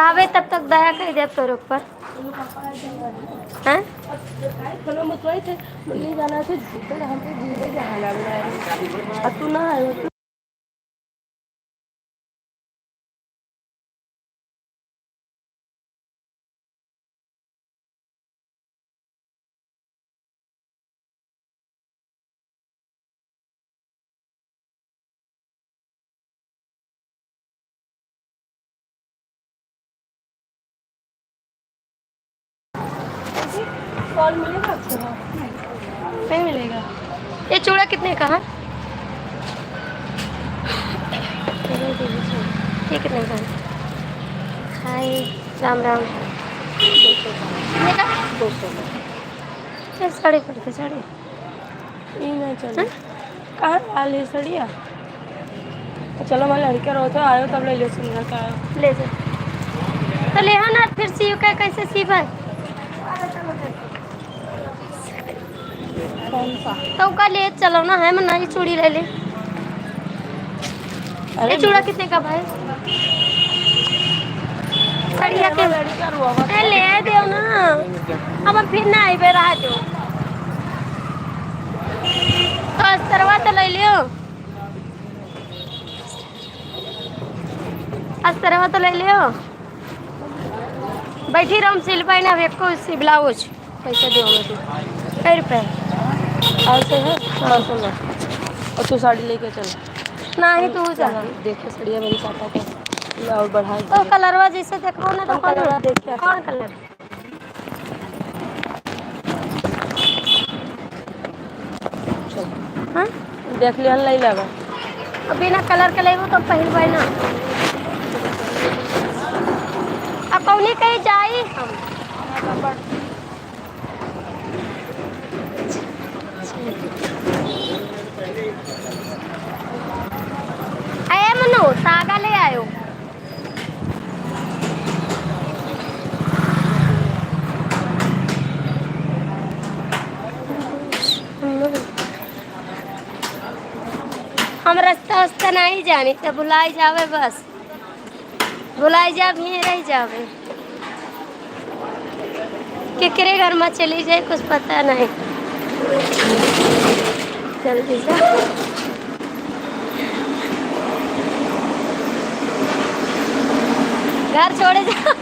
आवे तब तक दया कर दे तोर ऊपर हैं। खाना मतवाई थे मुन्नी जाना थे जीते हम पे जीते जहाना बनाए तू ना आयो। कॉल मिलेगा अच्छा नहीं मिलेगा। ये चूड़ा कितने का है? ये कितने का है? हाय राम राम। 200 का कितने का? 200 का ये साड़ी पड़ते साड़ी ये नहीं चले हाँ? कहाँ डाले सड़िया चलो मैं लड़के रहो तो आयो तब ले लो सुंदर का आयो ले जा तो ले ना फिर सीव का कैसे सीव है कौन सा। तो का ले चलो ना है मना ये चूड़ी ले ले। ये अरे चूड़ा कितने का भाई? सड़िया के लड़का रुआ ए ले दो ना अब फिर ना आई बे रहा दो तो अस्तरवा तो ले लियो अस्तरवा तो ले लियो बैठी रहो सिल पाई ना एक को सी ब्लाउज पैसा दो मुझे कई रुपए ऐसे है 500 में और तू साड़ी लेके चल ना ही तू जा देखे सड़िया मेरी पापा को और बढ़ा तो कलरवा जैसे देखो ना तो हम कलरवा देख के कौन कलर हाँ देख लिया नहीं लगा बिना कलर के लेबो तो पहिल भाई ना अब कौनी कहीं जाई हम आए मनु सागा ले आयो हम रास्ता वास्ता नहीं जानी तो भुलाई जावे बस भुलाई जा भी रह जावे केकरे घर में चली जाए कुछ पता नहीं जल्दी जा घर छोड़े जा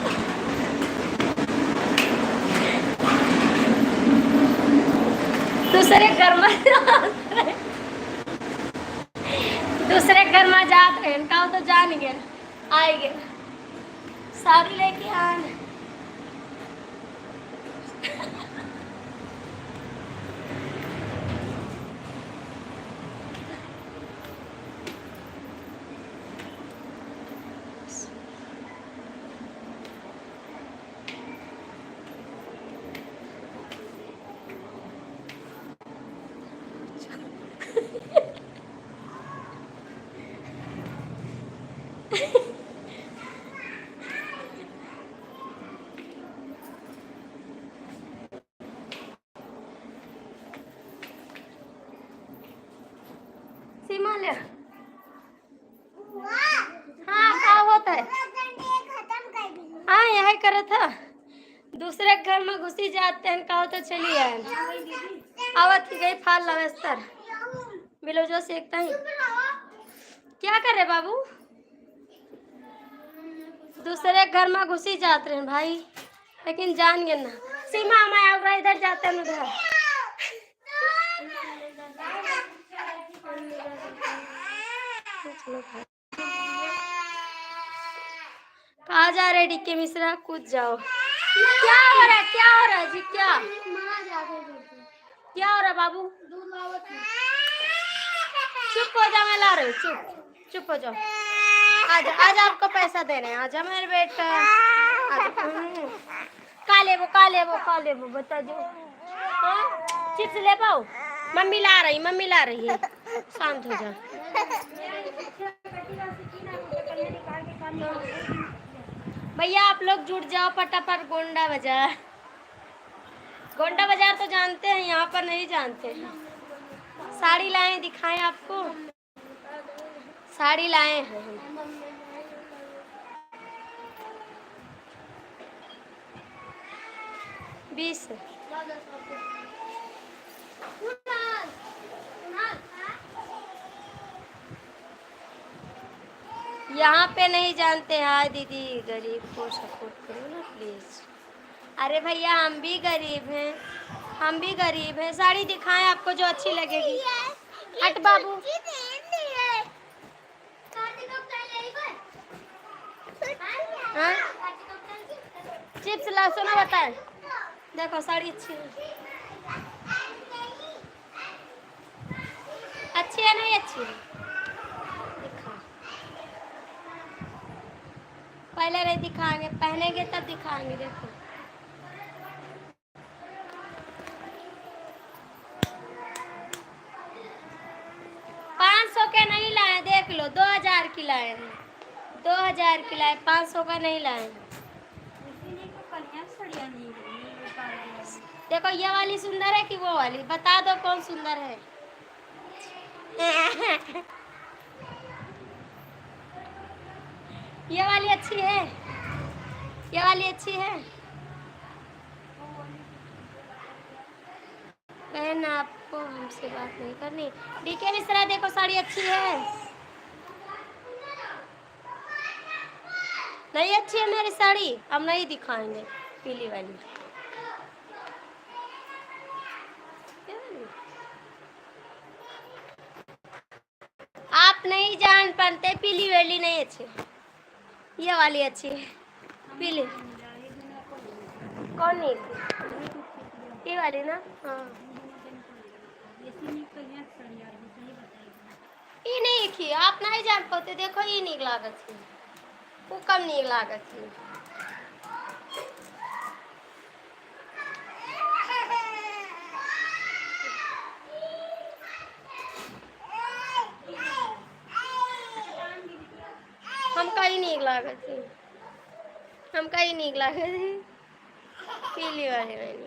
दूसरे घर में दूसरे घर में जात रहे का तो जान गए आए गए साड़ी लेके आन सीमा ले हाँ क्या होता है हाँ यही करे था दूसरे घर में घुसी जाते हैं कहो तो चलिए आवत ही गई फाल लवेस्तर ब्लाउजो सेकता ही क्या करे बाबू दूसरे घर में घुसी जाते हैं भाई लेकिन जान गए ना सीमा मैं अब इधर जाते हैं उधर कहा जा रहे डीके मिश्रा कूद जाओ क्या हो रहा है क्या हो रहा है जी क्या हो रहा है बाबू चुप हो जा मैं ला रही हूँ चुप चुप हो जाओ आज आज आपको पैसा दे रहे हैं आज मेरे बेटा का ले वो बता दो चिप्स ले पाओ मम्मी ला रही है शांत हो जा भैया आप लोग जुट जाओ फटाफट गोंडा बाजार तो जानते हैं यहाँ पर नहीं जानते साड़ी लाए दिखाएं आपको साड़ी लाए हैं हम 20। यहाँ पे नहीं जानते हैं। हाँ दीदी, गरीब को सपोर्ट करो ना प्लीज। अरे भैया हम भी गरीब हैं, हम भी गरीब हैं। साड़ी दिखाएं आपको जो अच्छी लगेगी। हट बाबू। हाँ? चिप्स ला सुना बताए। देखो साड़ी अच्छी है, अच्छी है नहीं अच्छी है? दिखा, पहले नहीं दिखाएंगे, पहनेंगे तब दिखाएंगे। देखो 500 के नहीं लाए, देख लो 2000 की लाए हैं, 2000 की लाए, 500 का नहीं लाए। देखो ये वाली सुंदर है कि वो वाली, बता दो कौन सुंदर है। ये वाली अच्छी है, ये वाली अच्छी है। बहन आपको हमसे बात नहीं करनी। डीके मिश्रा देखो साड़ी अच्छी है, नहीं अच्छी है मेरी साड़ी, हम नहीं दिखाएंगे। पीली वाली, आप नहीं जान पाते। पीली वाली नहीं अच्छी, ये वाली अच्छी है। पीली कौन नहीं, ये वाली ना। हाँ ये नहीं की, आप नहीं जान पाते। देखो ये नहीं लागत थी, वो कम नहीं लागत थी। हम कहीं नहीं लागत थी, हम कहीं नहीं लागत थी। पीली वाली नहीं।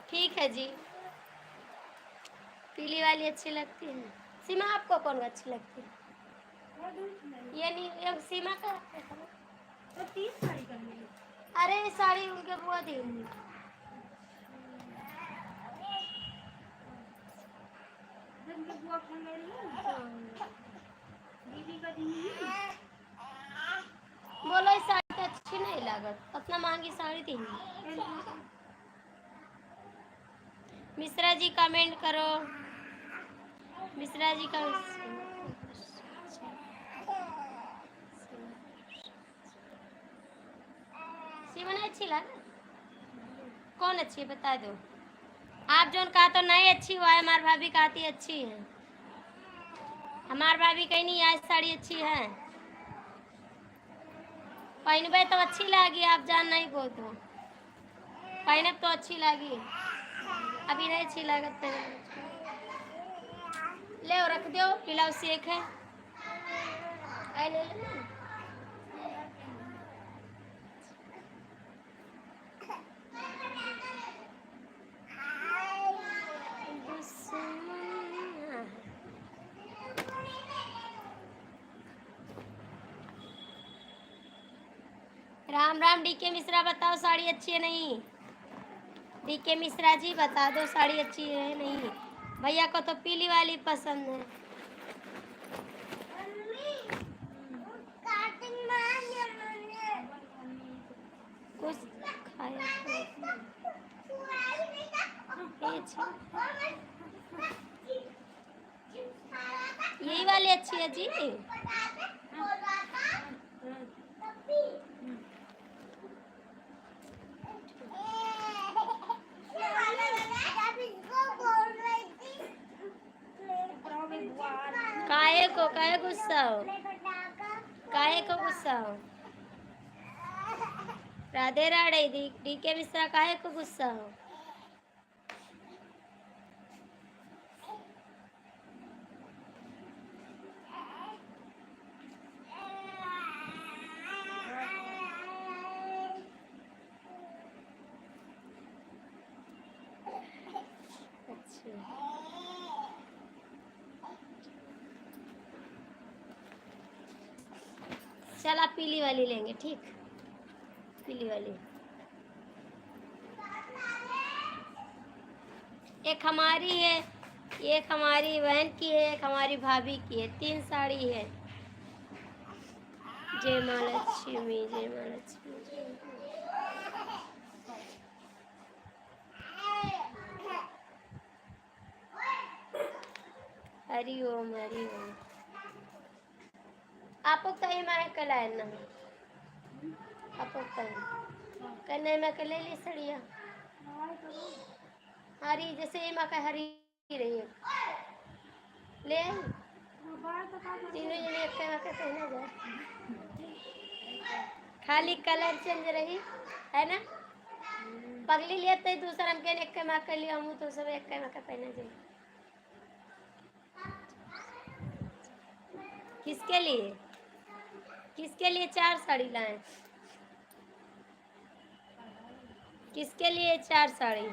ठीक है जी, पीली वाली अच्छी लगती है। सीमा आपको कौन अच्छी लगती है? ये नहीं, ये सीमा का तो 30 साड़ी करनी है। अरे साड़ी उनके बुआ दी। बोलो इस साड़ी तो अच्छी नहीं लागत, इतना महंगी साड़ी थी। मिश्रा जी कमेंट करो, मिश्रा जी का। सीमा अच्छी लगा, कौन अच्छी है बता दो। आप जो कहा तो नहीं अच्छी हुआ है, हमारी भाभी कहती अच्छी है। हमारी भाभी कहीं नहीं आज साड़ी अच्छी है, पहनबे तो अच्छी लगी, आप जान नहीं बोल तो पहने तो अच्छी लगी, अभी नहीं अच्छी लागत। ले रख दो, ब्लाउज सेक है। ले ले। राम राम डीके मिश्रा, बताओ साड़ी अच्छी है नहीं? डीके मिश्रा जी बता दो साड़ी अच्छी है नहीं? भैया को तो पीली वाली पसंद है। कुछ खाया यही वाली अच्छी है जी। काहे गुस्सा हो, काहे को गुस्सा हो? राधे राधे डीके मिश्रा, काहे को गुस्सा हो? चल आप पीली वाली लेंगे, ठीक, पीली वाली। एक हमारी है, एक हमारी बहन की है, एक हमारी भाभी की है, 3 साड़ी है। जय माँ लक्ष्मी, जय माँ लक्ष्मी, जय माँ। हरि ओम, हरि ओम। आपको कहीं मैं कल आए ना, आपको कहीं नहीं मैं कल ले ली सड़िया हरी, जैसे ये माँ का हरी रही है, ले आई तीनों जने एक माँ का पहना जाए, खाली कलर चेंज रही है ना। पगली लिए तो दूसरा हम कहने एक माँ का लिया, हूँ तो सब एक माँ का पहना जाए। किसके लिए, किसके लिए 4 साड़ी लाए, किसके लिए 4 साड़ी,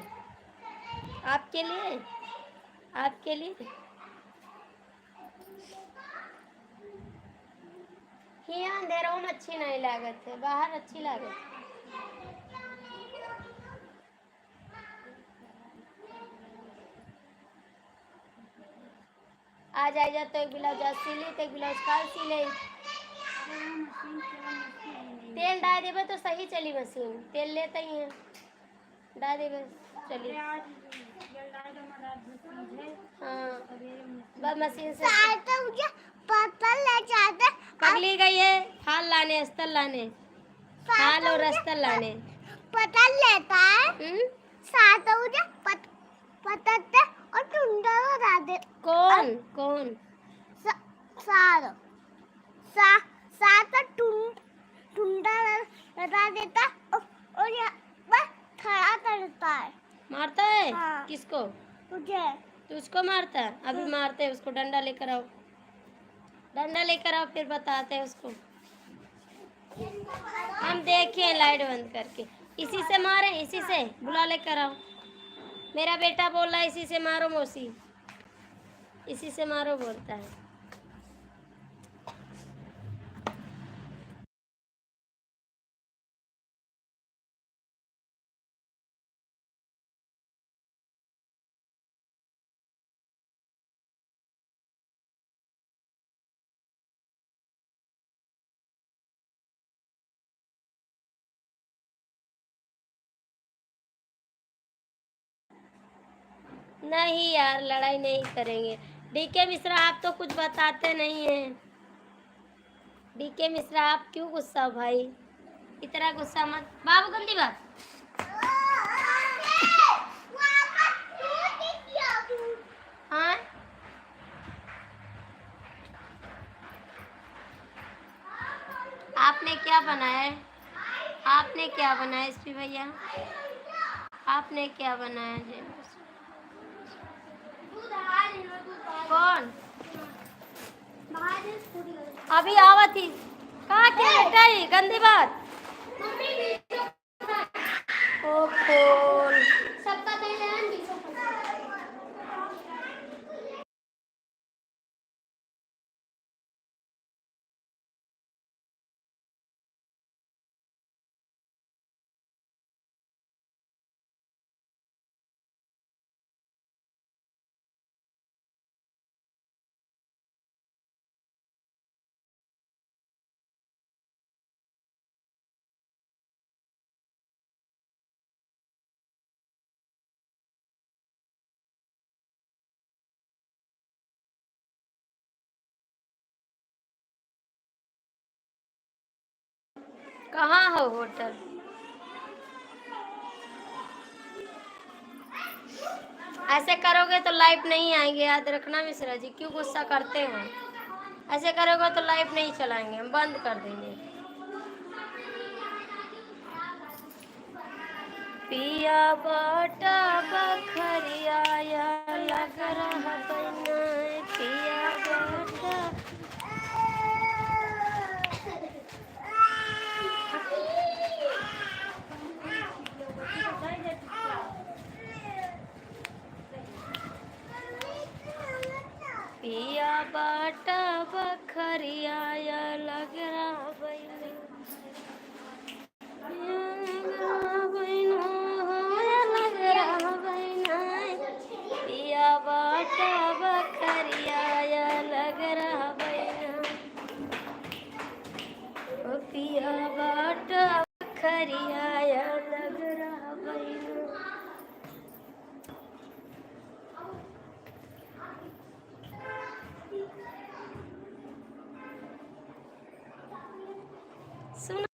आपके लिए, आपके लिए। यहाँ अंधेरों में अच्छी नहीं लागत है, बाहर अच्छी लागत है। आ जाए तो एक ब्लाउज सिली, तो एक ब्लाउज काल सिले। तेल डाल देवे तो सही चली मशीन, तेल लेते ही हैं, डाल देवे चली। हाँ बस मशीन से पतल ले जाते, पगली गई है फाल लाने, अस्तर लाने, फाल और अस्तर लाने। पतल लेता है साथ पतल और टुंडा लगा दे। कौन कौन साथ टुंडा लगा देता और यहाँ बस खड़ा करता है, मारता है। हाँ। किसको, तुझे, तुझको मारता है। अभी मारते हैं उसको, डंडा लेकर आओ, डंडा लेकर आओ, फिर बताते हैं उसको। हम देखें लाइट बंद करके, इसी से मारे, इसी से बुला लेकर आओ। मेरा बेटा बोल रहा है इसी से मारो मौसी, इसी से मारो बोलता है। नहीं यार लड़ाई नहीं करेंगे। डीके मिश्रा आप तो कुछ बताते नहीं हैं। डीके मिश्रा आप क्यों गुस्सा हो भाई, इतना गुस्सा मत। बाबू गंदी बात, हाँ आपने क्या बनाया है, आपने क्या बनाया एसपी भैया, आपने क्या बनाया जय। कौन अभी आवत थी, कहाँ के बेटा ही गंदी बात। ओ खोल सबका कहाँ हो होटल। ऐसे करोगे तो लाइव नहीं आएंगे, याद रखना मिश्रा जी, क्यों गुस्सा करते हैं। ऐसे करोगे तो लाइव नहीं चलाएंगे, हम बंद कर देंगे। पिया बाटा बखरिया लग रहा बना, पिया बाटा। पिया बाटा बखरिया लग रहा बाटा बखरिया लग रहा बैना, ओ पिया बाटा बखरिया लग रहा बैना। सुन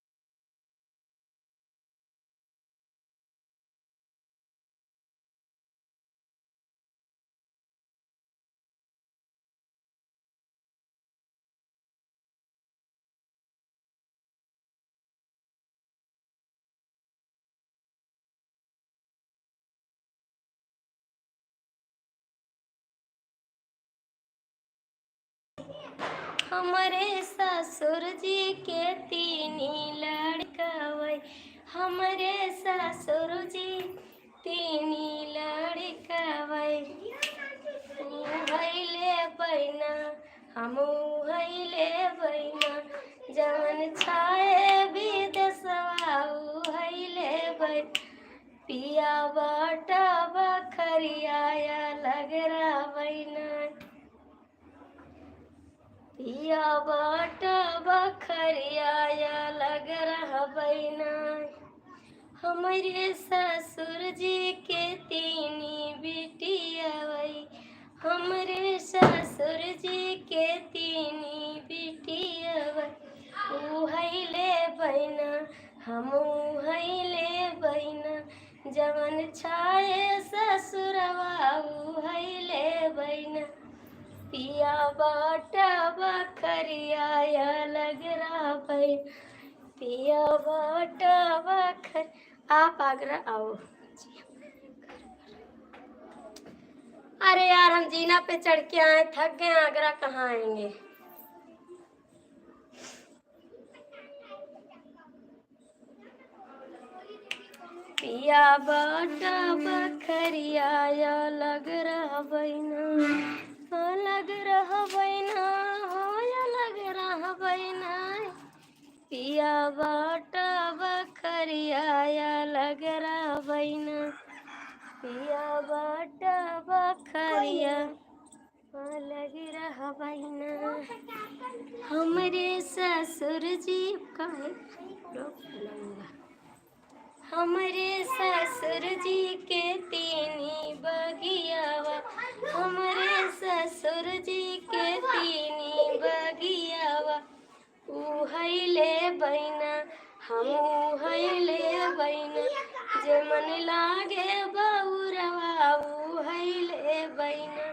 हमारे ससुर जी के तीनी लड़कवै, हमारे ससुर जी तीनी लड़कवै। तू हईले बैना हमू हईले बैना, जवन छाए विदेशवा ऊ हईले बैना। पिया बाटा बखरिया लग रहा बैना, पिया बाटा बखरिया लग रहा बैना। हमारे ससुर जी के तीनी बिटिया वै, हमारे ससुर जी के तीनी बिटिया वै। ऊ हईले बैना हमू हईले बैना, जवन छाए ससुरवा ऊ हईले बैना। पिया बाटा बखरिया लग रहा बैना, पिया बाटा बखर। आप आगरा आओ। अरे यार हम जीना पे चढ़ के आए, थक गए, आगरा कहाँ आएंगे। पिया बाटा बखरिया लग रहा बैना, लग रहा बैना हो या लग रहा बैना। पिया बाटा बखरिया लग रहा बैना, पिया बाटा बखरिया लग रहा बैना। हमरे ससुर जी का हमरे ससुर जी के तीनी बगियावा, हमरे ससुर जी के तीनी बगियावा। ऊ हईले बैना हमू हईले बैना, जे मन लागे बउरवा ऊ हईले बैना,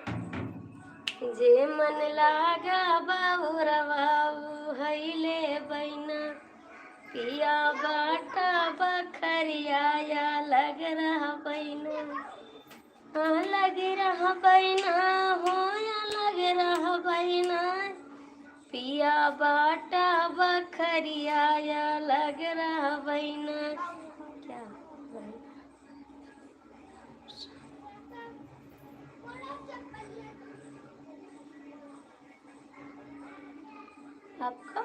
जे मन लागा बउरवा ऊ हईले बैना। पिया बाटा बखरिया लग रहा बैना, लग रहा बैना हो या लग रहा बैना। पिया बाटा बखरिया लग रहा बैना। क्या आपका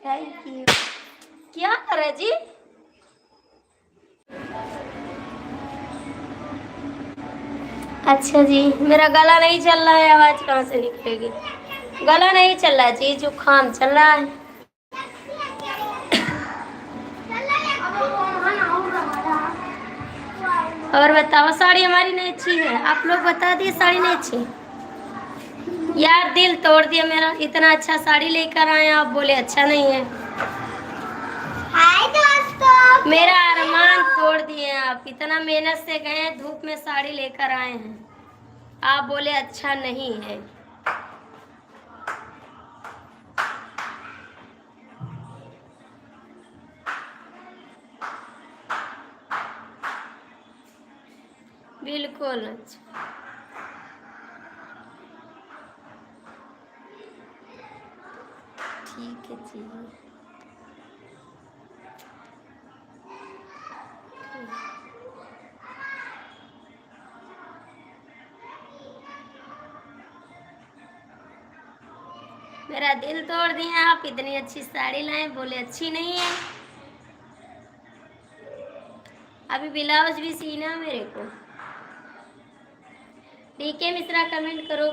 थैंक यू। क्या करे जी? अच्छा जी, मेरा गला नहीं चल रहा है, आवाज कहाँ से निकलेगी। गला नहीं चल रहा जी, जुकाम चल रहा है। और बताओ, साड़ी हमारी नहीं अच्छी है? आप लोग बता दिए साड़ी नहीं अच्छी। यार दिल तोड़ दिया मेरा, इतना अच्छा साड़ी लेकर आए आप बोले अच्छा नहीं है। हाय दोस्तों, मेरा अरमान तोड़ दिए आप। इतना मेहनत से गए, धूप में साड़ी लेकर आए हैं, आप बोले अच्छा नहीं है। बिल्कुल अच्छा। ठीक है जी। मेरा दिल तोड़ दिए आप, इतनी अच्छी साड़ी लाए बोले अच्छी नहीं है। अभी ब्लाउज भी सीना मेरे को। डीके मिश्रा कमेंट करो।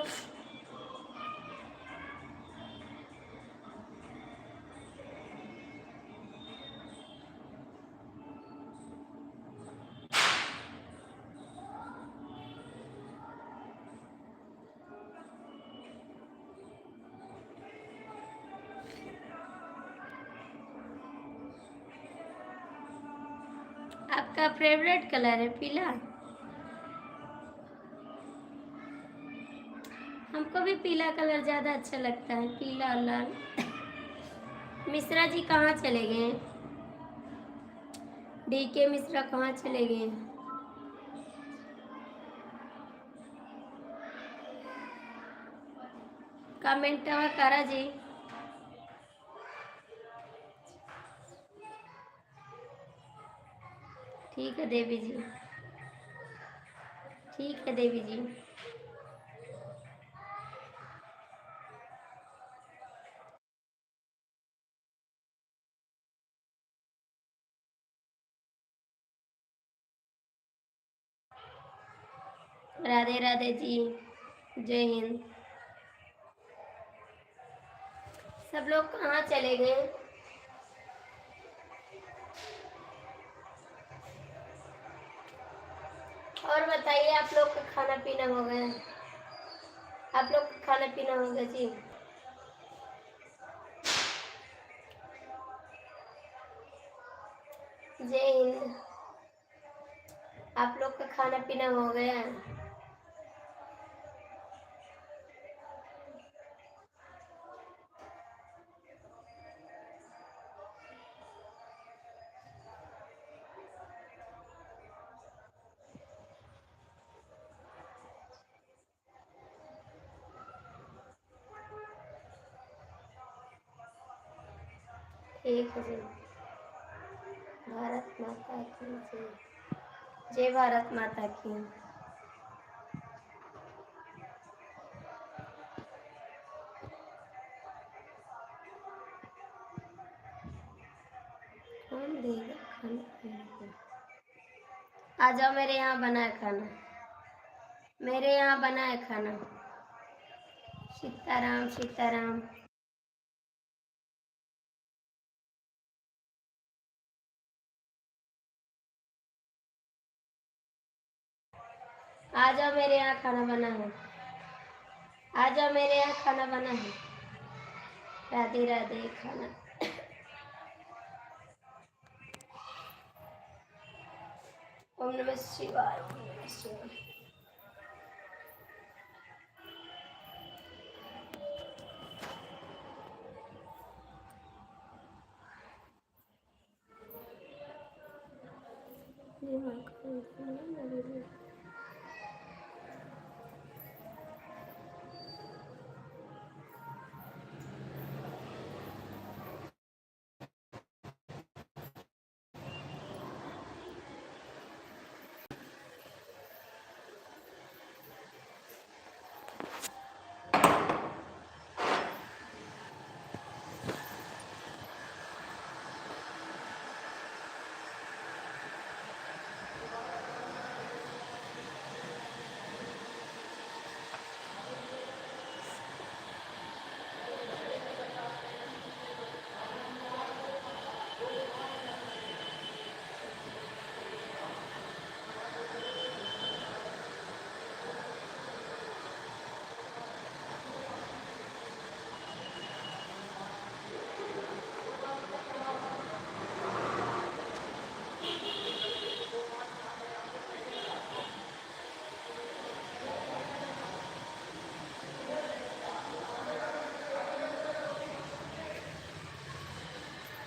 आपका फेवरेट कलर है पीला। हमको भी पीला कलर ज़्यादा अच्छा लगता है, पीला और लाल। मिश्रा जी कहाँ चले गए? डीके मिश्रा कहाँ चले गए? कमेंट करा जी। ठीक है देवी जी, ठीक है देवी जी। राधे राधे जी, जय हिंद। सब लोग कहाँ चले गए? और बताइए, आप लोग का खाना पीना हो गया? आप लोग का खाना पीना हो गया जी? जय हिंद। आप लोग का खाना पीना हो गया? ठीक है जी। भारत माता की जय। जय भारत माता की। कौन देगा खाना पीने को? आ जाओ, मेरे यहाँ बना है खाना। मेरे यहाँ बना है खाना। सीताराम सीताराम। आ जाओ, मेरे यहाँ खाना बना है। आ जाओ, मेरे यहाँ खाना बना है। राधे राधे। खाना ओम नमः शिवाय, ओम नमः शिवाय। ये माँ का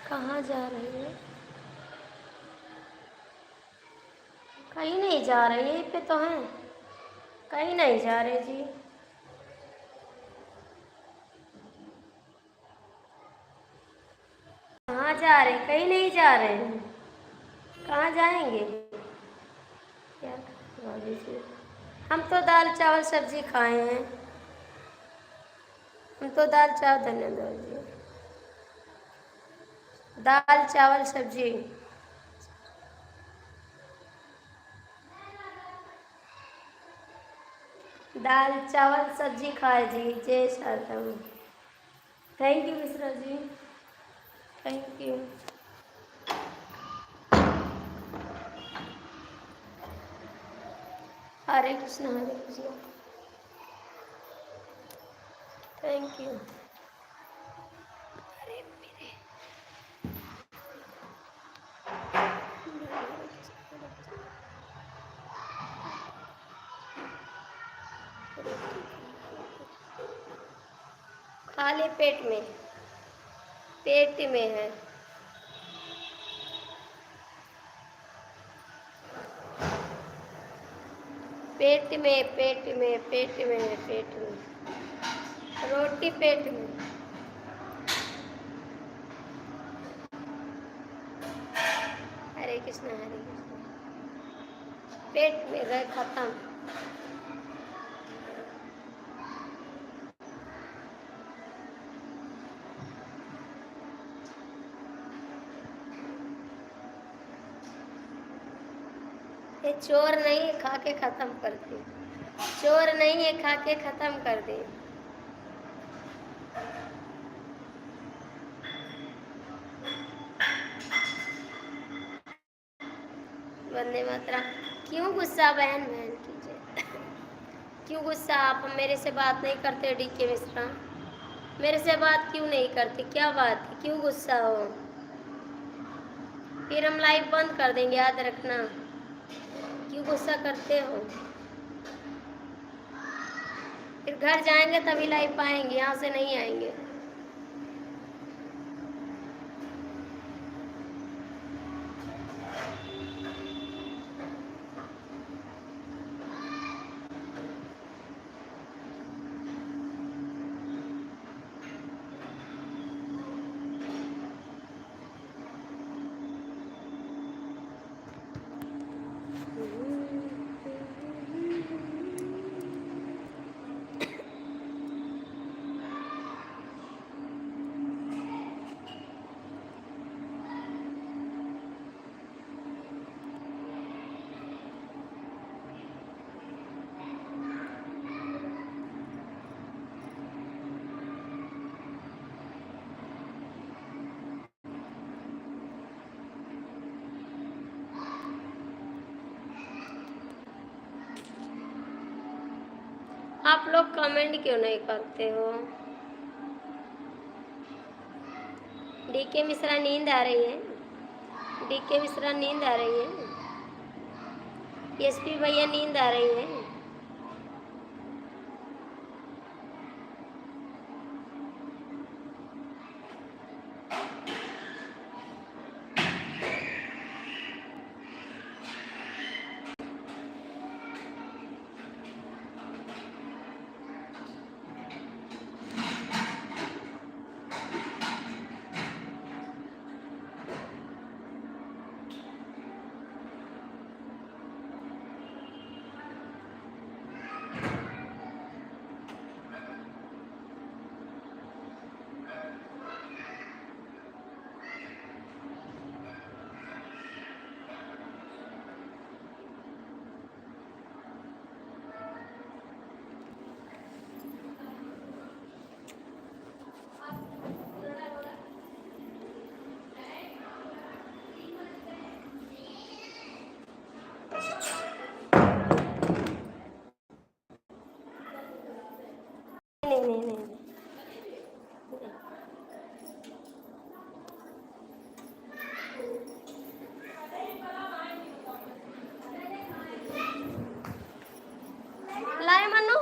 कहाँ जा रही है? कहीं नहीं जा रहे, यहीं पे तो हैं। कहीं नहीं जा रहे जी। कहाँ जा रहे? कहीं नहीं जा रहे हैं। कहाँ जाएंगे? क्या करवा दीजिए। हम तो दाल चावल सब्जी खाए हैं। हम तो दाल चावल, धन्यवाद जी। दाल चावल सब्जी। दाल चावल सब्जी खाए जी। जय Sharda. Thank you Mishra ji, thank you. हरे कृष्णा हरे कृष्णा। Thank you. अरे मेरे खाली पेट में, पेट में है। पेट में पेट में पेट में है, पेट में रोटी पेट में। हरे कृष्णा हरे कृष्णा। पेट में गए खत्म। ये चोर नहीं है, खा के खत्म कर दे। चोर नहीं है, खा के खत्म कर दे। वंदे मातरम। क्यों गुस्सा बहन बहन कीजिए। क्यों गुस्सा? आप मेरे से बात नहीं करते डीके मिश्रा? मेरे से बात क्यों नहीं करते? क्या बात है, क्यों गुस्सा हो? फिर हम लाइव बंद कर देंगे, याद रखना। क्यों गुस्सा करते हो? फिर घर जाएंगे तभी लाइव पाएंगे, यहाँ से नहीं आएंगे। आप लोग कमेंट क्यों नहीं करते हो? डीके मिश्रा नींद आ रही है? डीके मिश्रा नींद आ रही है? एसपी भैया नींद आ रही है? नहीं नहीं नहीं, नहीं। लाए मनु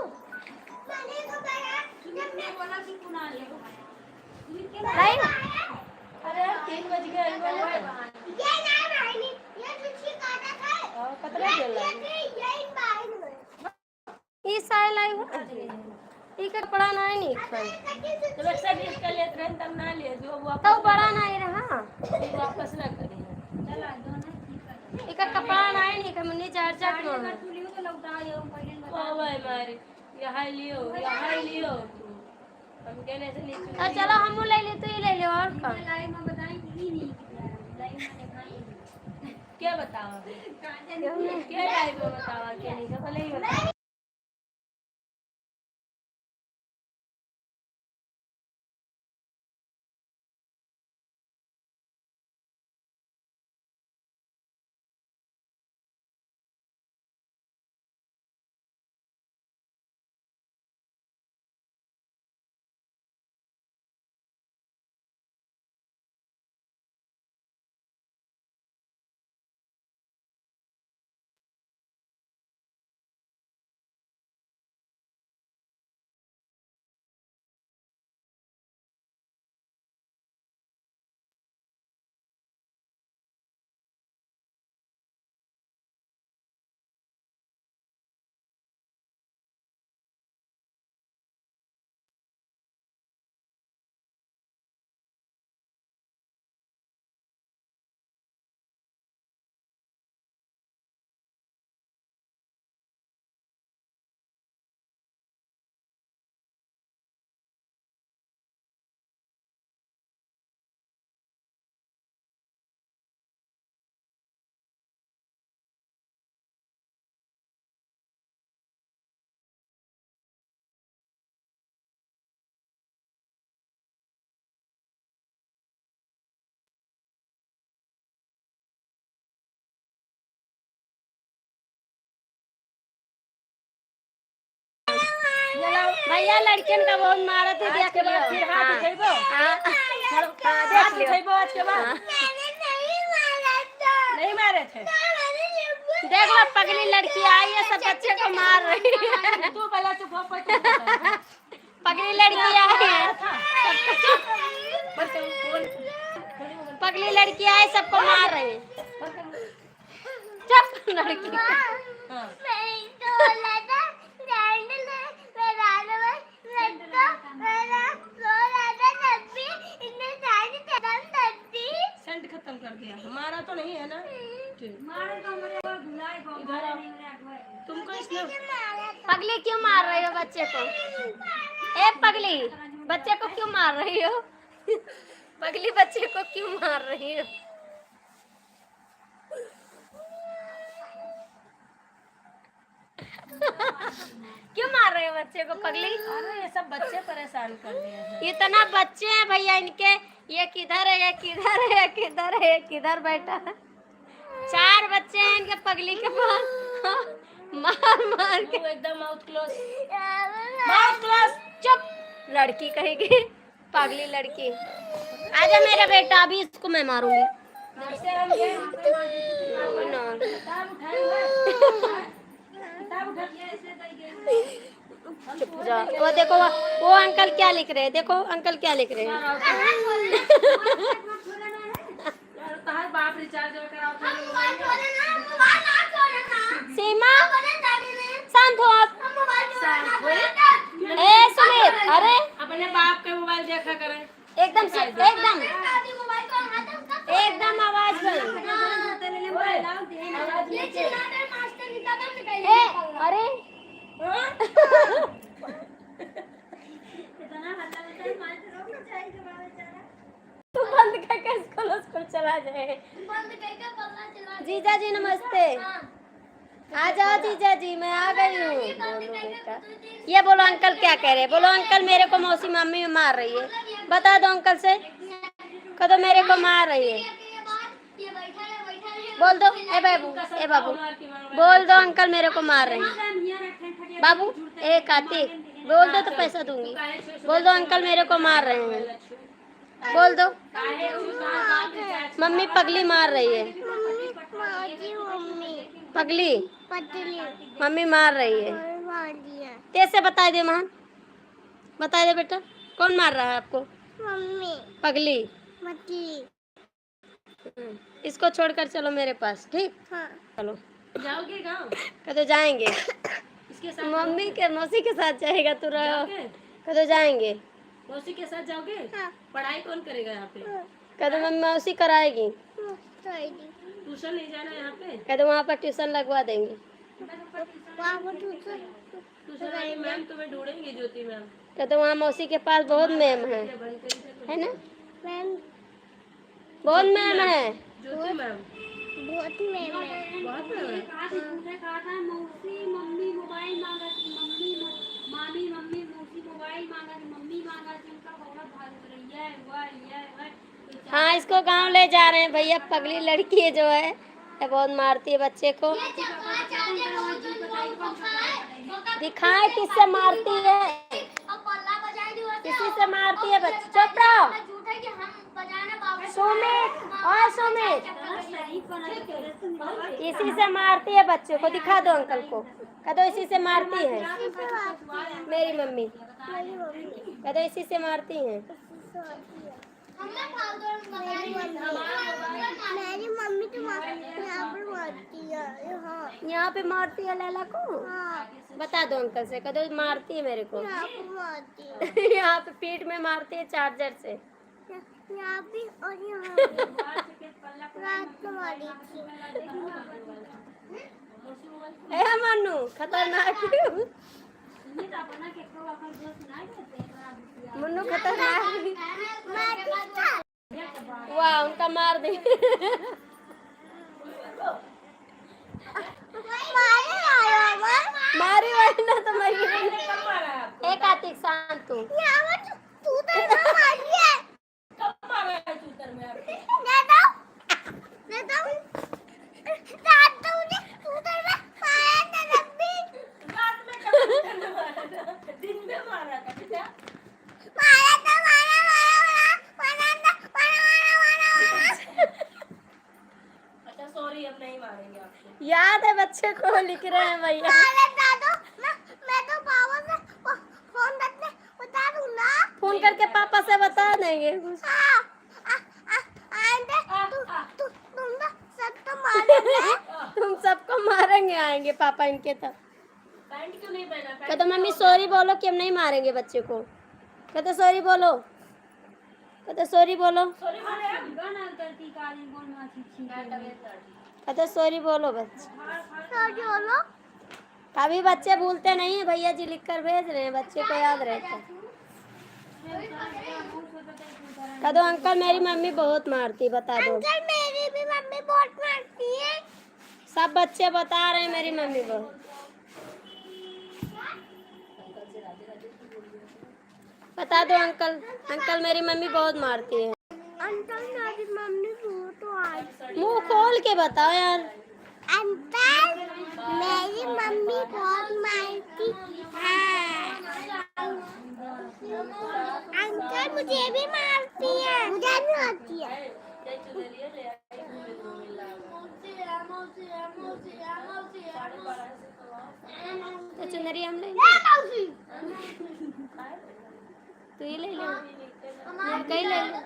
लाए। अरे 3 बज गए कतरा गेल इस आए लाई हो ई का बड़ा नहीं खाई जब एक्स्ट्रा डिश कर लिए ट्रेन तब ना लिए जो वो तो बड़ा नहीं रहा। वापस ना करिए। ई का कपड़ा नहीं हमने चार चार को ओ भाई मारे यहाँ लियो हम कहने से नीचे चलो हम ले ले, तू ही ले ले और का क्या बताओ क्या लाइव में बताओ क्या नहीं भले ही बताओ। भैया लड़कियन का बहुत मारा थे, देख के बाद फिर हाथ उठेबो। देख लियो। उठेबो आज के बाद। नहीं मारे थे। देख लो पगली लड़की आई है, सब बच्चे को मार रही है। तू पहले चुप हो, पगली लड़की आई है, पगली लड़की आई सबको मार रही है। चुप लड़की। सेंट खत्म कर दिया, हमारा तो नहीं है ना। तुमको इसने पगली क्यों मार रही हो बच्चे को? ए पगली, बच्चे को क्यों मार रही हो? पगली बच्चे को क्यों मार रही हो? क्यों मार रहे हो बच्चे को पगली? अरे ये सब बच्चे परेशान कर दिए हैं। इतना बच्चे हैं भैया इनके, ये किधर है, ये किधर है, ये किधर है, ये किधर बैठा है। 4 बच्चे हैं इनके पगली के पास। मार मार के एकदम माउथ क्लोज, माउथ क्लोज। चुप लड़की कहेगी, पगली लड़की। आजा मेरा बेटा, अभी इसको मैं मारूंगी। चुप जा। वो देखो वो अंकल क्या लिख रहे हैं, देखो अंकल क्या लिख रहे हैं। बाप रिचार्ज कराओ। सीमा शांत हो आप। ए सुमित, अरे अपने बाप के मोबाइल देखा करें। एकदम से एकदम एकदम आवाज बंद। अरे तू बंद करके स्कूल चला जाए। जीजा जी नमस्ते। आ जाओ जीजा जी, मैं आ गई हूँ। बोलो बेटा, ये बोलो अंकल क्या कह रहे हैं। बोलो अंकल मेरे को मौसी मम्मी मार रही है। बता दो अंकल से, कह दो मेरे को मार रही है। बोल दो ए बाबू बोल दो अंकल मेरे को मार रहे हैं। बाबू ए कार्तिक बोल दो तो पैसा दूंगी। बोल दो अंकल मेरे को मार रहे हैं। बोल दो मम्मी पगली मार रही है। पगली मम्मी मार रही है। कैसे बता दे मां, बता दे बेटा कौन मार रहा है आपको? मम्मी पगली। इसको छोड़कर चलो मेरे पास, ठीक? हाँ। चलो जाओगे गाँव? कदो जाएंगे। इसके साथ मम्मी के मौसी के साथ जाएगा तू रहो। कदो जाएंगे। मौसी के साथ जाओगे? हाँ। पढ़ाई कौन करेगा यहाँ पे? कदो मम्मी मौसी कराएगी। ट्यूशन नहीं जाना यहाँ पे? कदो वहाँ पर ट्यूशन लगवा देंगे। ट्यूशन वाली मैम तुम्हें ढूंढेंगे, ज्योति मैम। कदो वहाँ मौसी के पास बहुत मैम है ना? बहुत मैम है। ज्योति मैम बहुत मैम है। बहुत मैम है। मौसी मम्मी मोबाइल मांगा थी, मामी मम्मी मौसी मोबाइल मांगा थी, मम्मी मांगा थी, उनका बहुत भाग रही है। हाँ इसको गांव ले जा रहे हैं भैया। पगली लड़की है जो है ये बहुत मारती है बच्चे को। दिखाए किससे मारती है, किसी से मारती है बच्चे। चुप रहो सुमित और सुमित, इसी से मारती है बच्चे को। दिखा दो अंकल को, कह दो इसी से मारती है मेरी मम्मी। कह दो इसी से मारती है। मेरी मम्मी तो यहाँ पर मारती है। यहाँ पे मारती है लैला को। हाँ, बता दो अंकल से, कह दो मारती है मेरे को। यहाँ पर मारती है। यहाँ पे पीठ में मारती है चार्जर से। यहाँ भी और यहाँ भी। रात को मारी थी। ए मन्नू खतरनाक मन्नू खतरनाक। वाह उनका मार दे। मारी वही ना तो मरी। एक आतिक शांत तू। तू तो ना मारी है। कब मारा है चूतर में आपको? मैं तो रात को मुझे तू तो ना मारा था रब्बी। रात में कब मारा? दिन में मारा याद है बच्चे को लिख रहे हैं भैया। अरे दादू मैं तो पापा से फोन करके बता दूँ ना। फोन करके पापा से बता देंगे। हाँ, आएंगे तुम तो सबको मारेंगे। तुम सबको मारेंगे आएंगे पापा इनके तब। पैंट क्यों नहीं पहना? कहते मम्मी सॉरी बोलो कि हम नहीं मारेंगे बच्चे को। कहते सॉरी बोलो, कहते सॉरी बोलो, सॉरी मारे हम। गाना करती काली कौन माची छी कहते सॉरी बोलो बच्चे। तो बोलो कभी बच्चे भूलते नहीं है, भैया जी लिख कर भेज रहे हैं, बच्चे को याद रहता है। कदो अंकल मेरी मम्मी बहुत मारती, बता दो। अंकल मेरी भी मम्मी बहुत मारती है। सब बच्चे बता रहे हैं मेरी मम्मी बहुत। बता दो अंकल, अंकल मेरी मम्मी बहुत मारती है। अंकल मेरी मम्मी बहुत मारती। मुंह खोल के बताओ यार। अंकल मेरी मम्मी बहुत मारती है। अंकल मुझे भी मारती है। मुझे भी मारती है। तो चुनरी हम ले, तू ये ले ले, कहीं ले ले।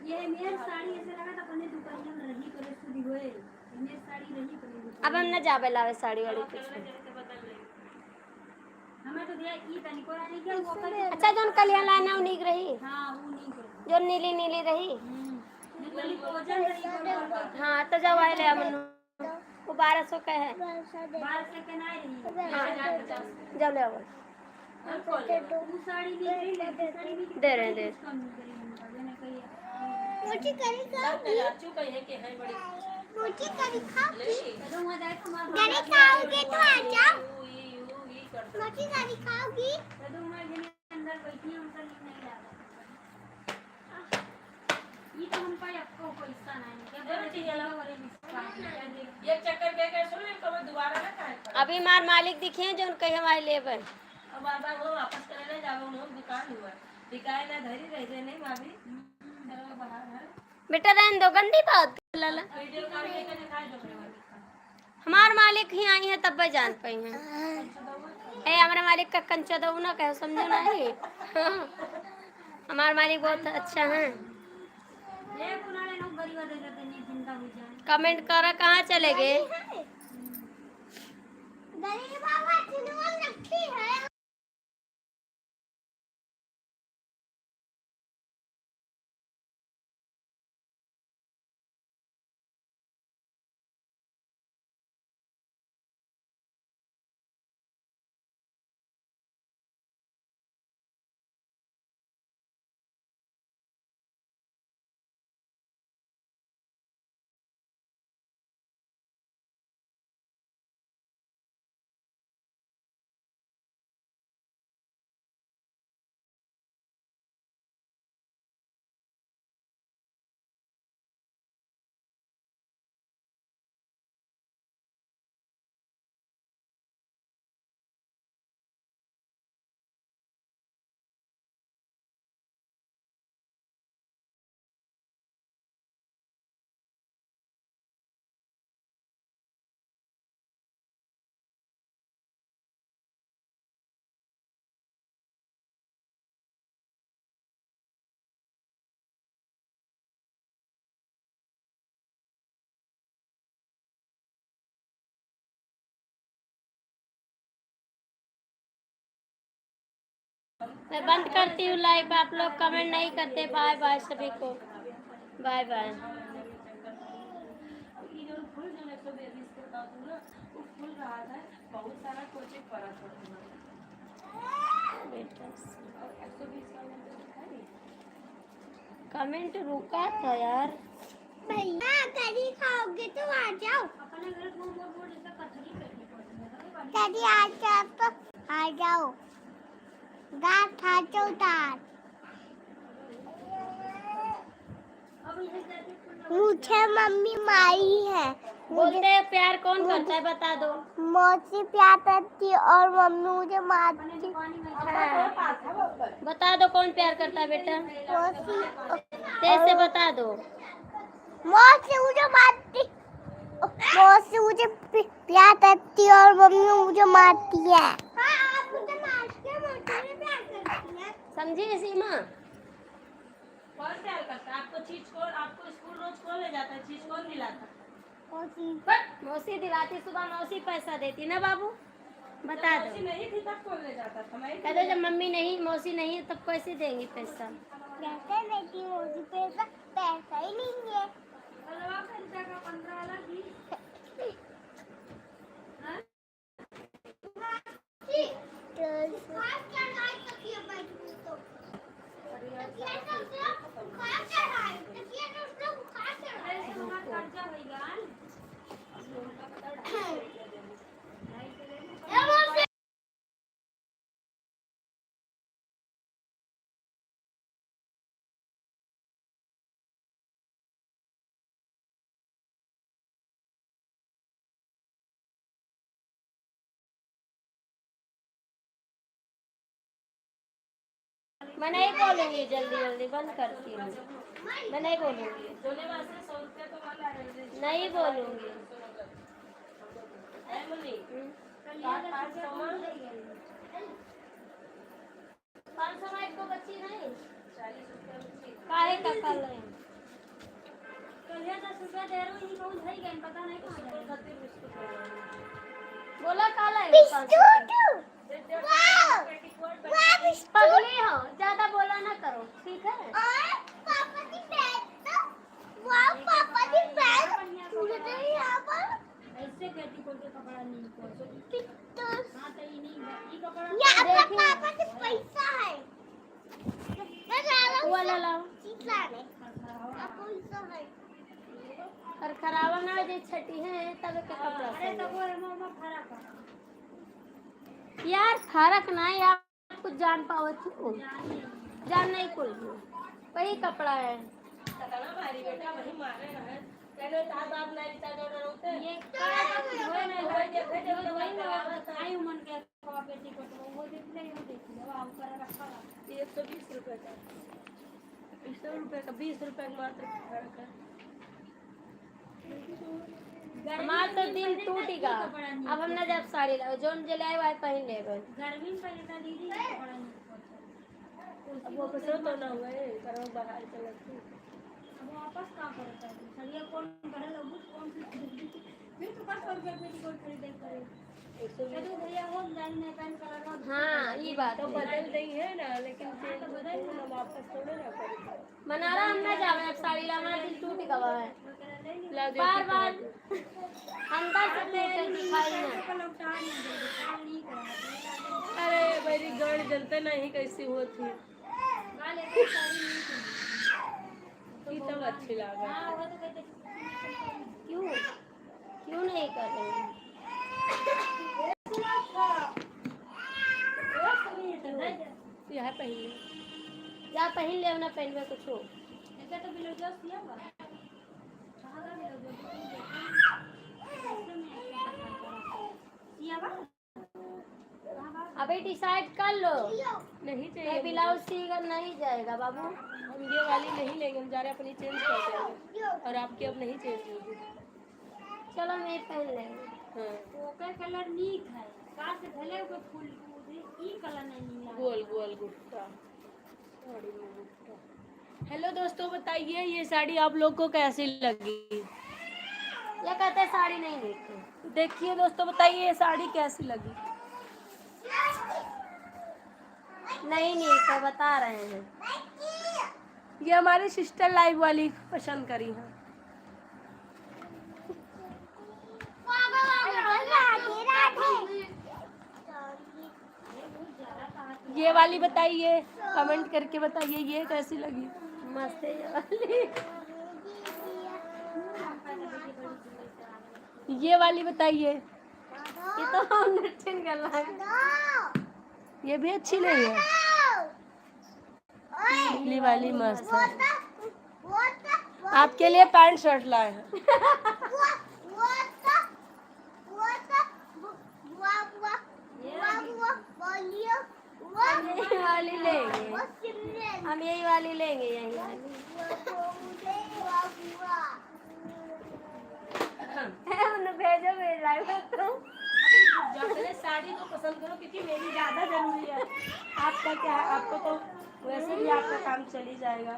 ये मेरी साड़ी ऐसे लगा था पहले दुकान में रही करे सुधी होए मेरी साड़ी रही करे अब हम न जावे लावे साड़ी वाड़ी कुछ। हमें तो दिया ई तनी को नहीं क्या वो कर अच्छा जोन कलिया लाना उनीक रही, हां वो नहीं कर जो नीली नीली रही। निकली कोजन रही हाँ तो जब आए ले मनु वो 1200 का है। बाल से के नहीं रही हाँ जब ले आओ। वो साड़ी भी रही साड़ी भी दे रहे हैं, दे। कम करेंगे कहीं मुझे करी खाओगी। लाचू कहे के है बड़ी। मुझे करी खाओगी। तो वहां जाए तुम्हारा करी खाओगे तो आ जाओ। ये कर मुझे करी खाओगी। तो मैं जने अंदर बैठी हूं तो नहीं लगा ये तो हम पाए आपको पैसा नहीं क्या जरा ठीक है, लाओ। वाले एक चक्कर के के सुन कब दोबारा ना काहे। अभी मार मालिक दिखे जो उनके हमारे लेबर। अब बार-बार वो वापस करे ले जावे उन दुकान हुआ। बिकाए ना धरी रह जे नहीं भाभी। चलो बाहर है। बेटा रहने दो, गंदी बात लाला। वीडियो कॉल लेके दिखाई दो मेरे हमार मालिक ही आई है तब भी जान पाई हैं। ए हमारे मालिक का कंचा दो ना कहो, समझो ना ये। हाँ। हमारे मालिक बहुत अच्छा है। ले पुराने लोग गरीब दे देते नहीं चिंता हो जाए कमेंट करा कहाँ चले गए। गरीब बाबा चिनवन रखी है। मैं बंद करती हूँ लाइव। आप लोग कमेंट नहीं करते। बाय बाय सभी को, बाय बाय। ये जो फूल जो 120 के दाम ना वो फूल रहा था बहुत सारा कोचिंग करा था। बेटा 120 का मैं तो दिखाई। कमेंट रुका था यार। भैया करी खाओगे तो आ जाओ। अपने घर को मोड़ जैसा कथरी करनी पड़ती है करी आ जाओ तो आ जाओ। दांत खा जाओ दांत। मुझे मम्मी मारी है। बोलते हैं प्यार कौन करता है बता दो। मौसी प्यार करती है और मम्मी मुझे मारती है। बता दो कौन प्यार करता है बेटा, मौसी तेज से बता दो। मौसी मुझे मारती, मौसी मुझे प्यार करती है और मम्मी मुझे मारती है। हाँ, आप मुझे मारती हैं, मौसी प्यार करती है। समझी सीमा? कौन प्यार करता है आपको? चीज कौन आपको स्कूल रोज कौन ले जाता है? चीज कौन दिलाता? मौसी दिलाती, सुबह मौसी पैसा देती ना बाबू, बता दो। मौसी नहीं थी तब कौन ले जाता था? मैं कहते जब मम्मी नहीं, मौसी नहीं है तब कैसे देंगी पैसा? कैसे देती मौसी पैसा? पैसा ही नहीं है। अलवा खर्चा का 15 वाला 20 खर्चा होगा। मैं नहीं बोलूंगी, जल्दी जल्दी बंद करती हूँ। मैं नहीं बोलूंगी, जोने वास्ते 100 रुपया तो वाला है। नहीं बोलूंगी। है मुन्नी? 500 में 500 में एक को बच्ची नहीं 40 रुपया बच्ची। काहे का कल है? कलिया 10 रुपया दे रहा हूँ, ये कौन सही गए पता नहीं कहाँ गए। खातिर बिस्कुट ले आए। बोला काला है 500। पगली हो, ज्यादा बोला ना करो, ठीक है? पापा की बैग तो, वाह पापा की बैग पूरे दिन यहाँ पर ऐसे कहती कोई के कपड़ा नहीं को पिक्चर्स। हाँ तो ये नहीं ये कपड़ा यहाँ पर पापा के पैसा है। वो वाला लाओ। चीज लाने आपको पैसा है। और खराबा ना जे छठी है तब के कपड़ा अरे तो सही वो मामा फरक है। है। यार फर्क ना यार, कुछ जान पाओ क्यों? जान नहीं कोई वही कपड़ा है। तकना मारी बेटा वही मारे रहे। कहने ता बाप नहीं ता डर होते। ये होए ना होए देखे जब तो वही ना आई मन के कपड़ा पेटी को वो देख ले वो देख ले वो कर रखा है। 120 रुपए का 100 रुपए का 20 रुपए का मात्र फर्क है। हमार तो दिल टूटेगा। अब हम ना जब साड़ी लाओ जोन जलाए वाई पहन लेबे। गर्मी में पहले दीदी कपड़ा नहीं अब वो कसो तो ना हुए करो बाहर चलती। अब वापस कहाँ करता है सरिया कौन करे लोग कौन फिर तो 500 रुपया पेटी कोट खरीदे करे 120 तो भैया वो लाइन में पैन कलर का हाँ ये बात तो है। बदल देंगे है ना, लेकिन चेंज बदल ना वापस थोड़े ना करेंगे। मनारा हम ना जावे, अब साड़ी ला, हमारा दिल टूट गवा है। ला दे बार बार अंदर से टूट दिखाई ना। अरे मेरी गाड़ी जलते नहीं कैसी होती की तब अच्छी लगा। क्यों क्यों नहीं कर रहे हैं? यह पहले या पहन ले ना पहनवे कुछ हो। अभी डिसाइड कर लो। नहीं ये चाहिए। ब्लाउज सीकर नहीं जाएगा बाबू। हम ये वाली नहीं लेंगे, हम जा रहे अपनी चेंज कर देंगे और आपकी अब नहीं चेंज होगी। चलो मैं पहन लेंगे। हाँ ओकर कलर नीक है का से भले ओकर फूल ई कलर नहीं नीला गोल गोल गुट्टा साड़ी में गुट्टा। हेलो दोस्तों, बताइए ये साड़ी आप लोग को कैसी लगी? ये कहते हैं साड़ी नहीं देखते। देखिए दोस्तों, बताइए ये साड़ी कैसी लगी? नहीं नहीं तो बता रहे हैं। ये हमारी सिस्टर लाइव वाली पसंद करी है। ये वाली बताइए, कमेंट करके बताइए ये कैसी लगी। मस्त है ये वाली। ये वाली बताइए, ये तो हम नटिन कर रहा है। ये भी अच्छी नहीं है। नीली वाली मस्त है। आपके लिए पैंट शर्ट लाए हैं। यही वाली लेंगे हम, यही वाली लेंगे, यही वाली। भेजो भेज रहा तो पहले साड़ी तो पसंद करो क्योंकि मेरी ज्यादा जरूरी है। आपका क्या है, आपको तो वैसे भी आपका काम चल ही जाएगा,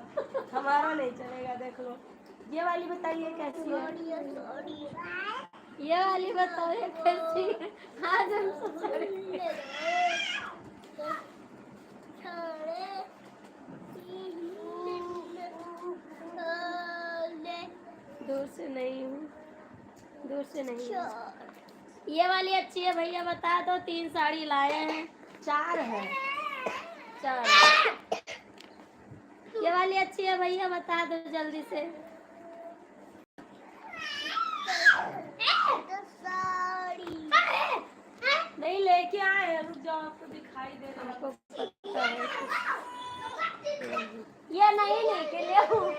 हमारा नहीं चलेगा। देख लो ये वाली बताइए कैसी है। ये वाली बताओ ये कैसी है? आज हम सोच रहे हैं। दूर से नहीं हूँ, दूर से नहीं हूँ। ये वाली अच्छी है भैया, बता दो। 3 साड़ी लाए हैं। 4 है। 4। ये वाली अच्छी है भैया, बता दो जल्दी से। नहीं लेके आए हैं, रुक जाओ, आपको दिखाई दे रहा आपको पता है ये नहीं लेके ले आऊं।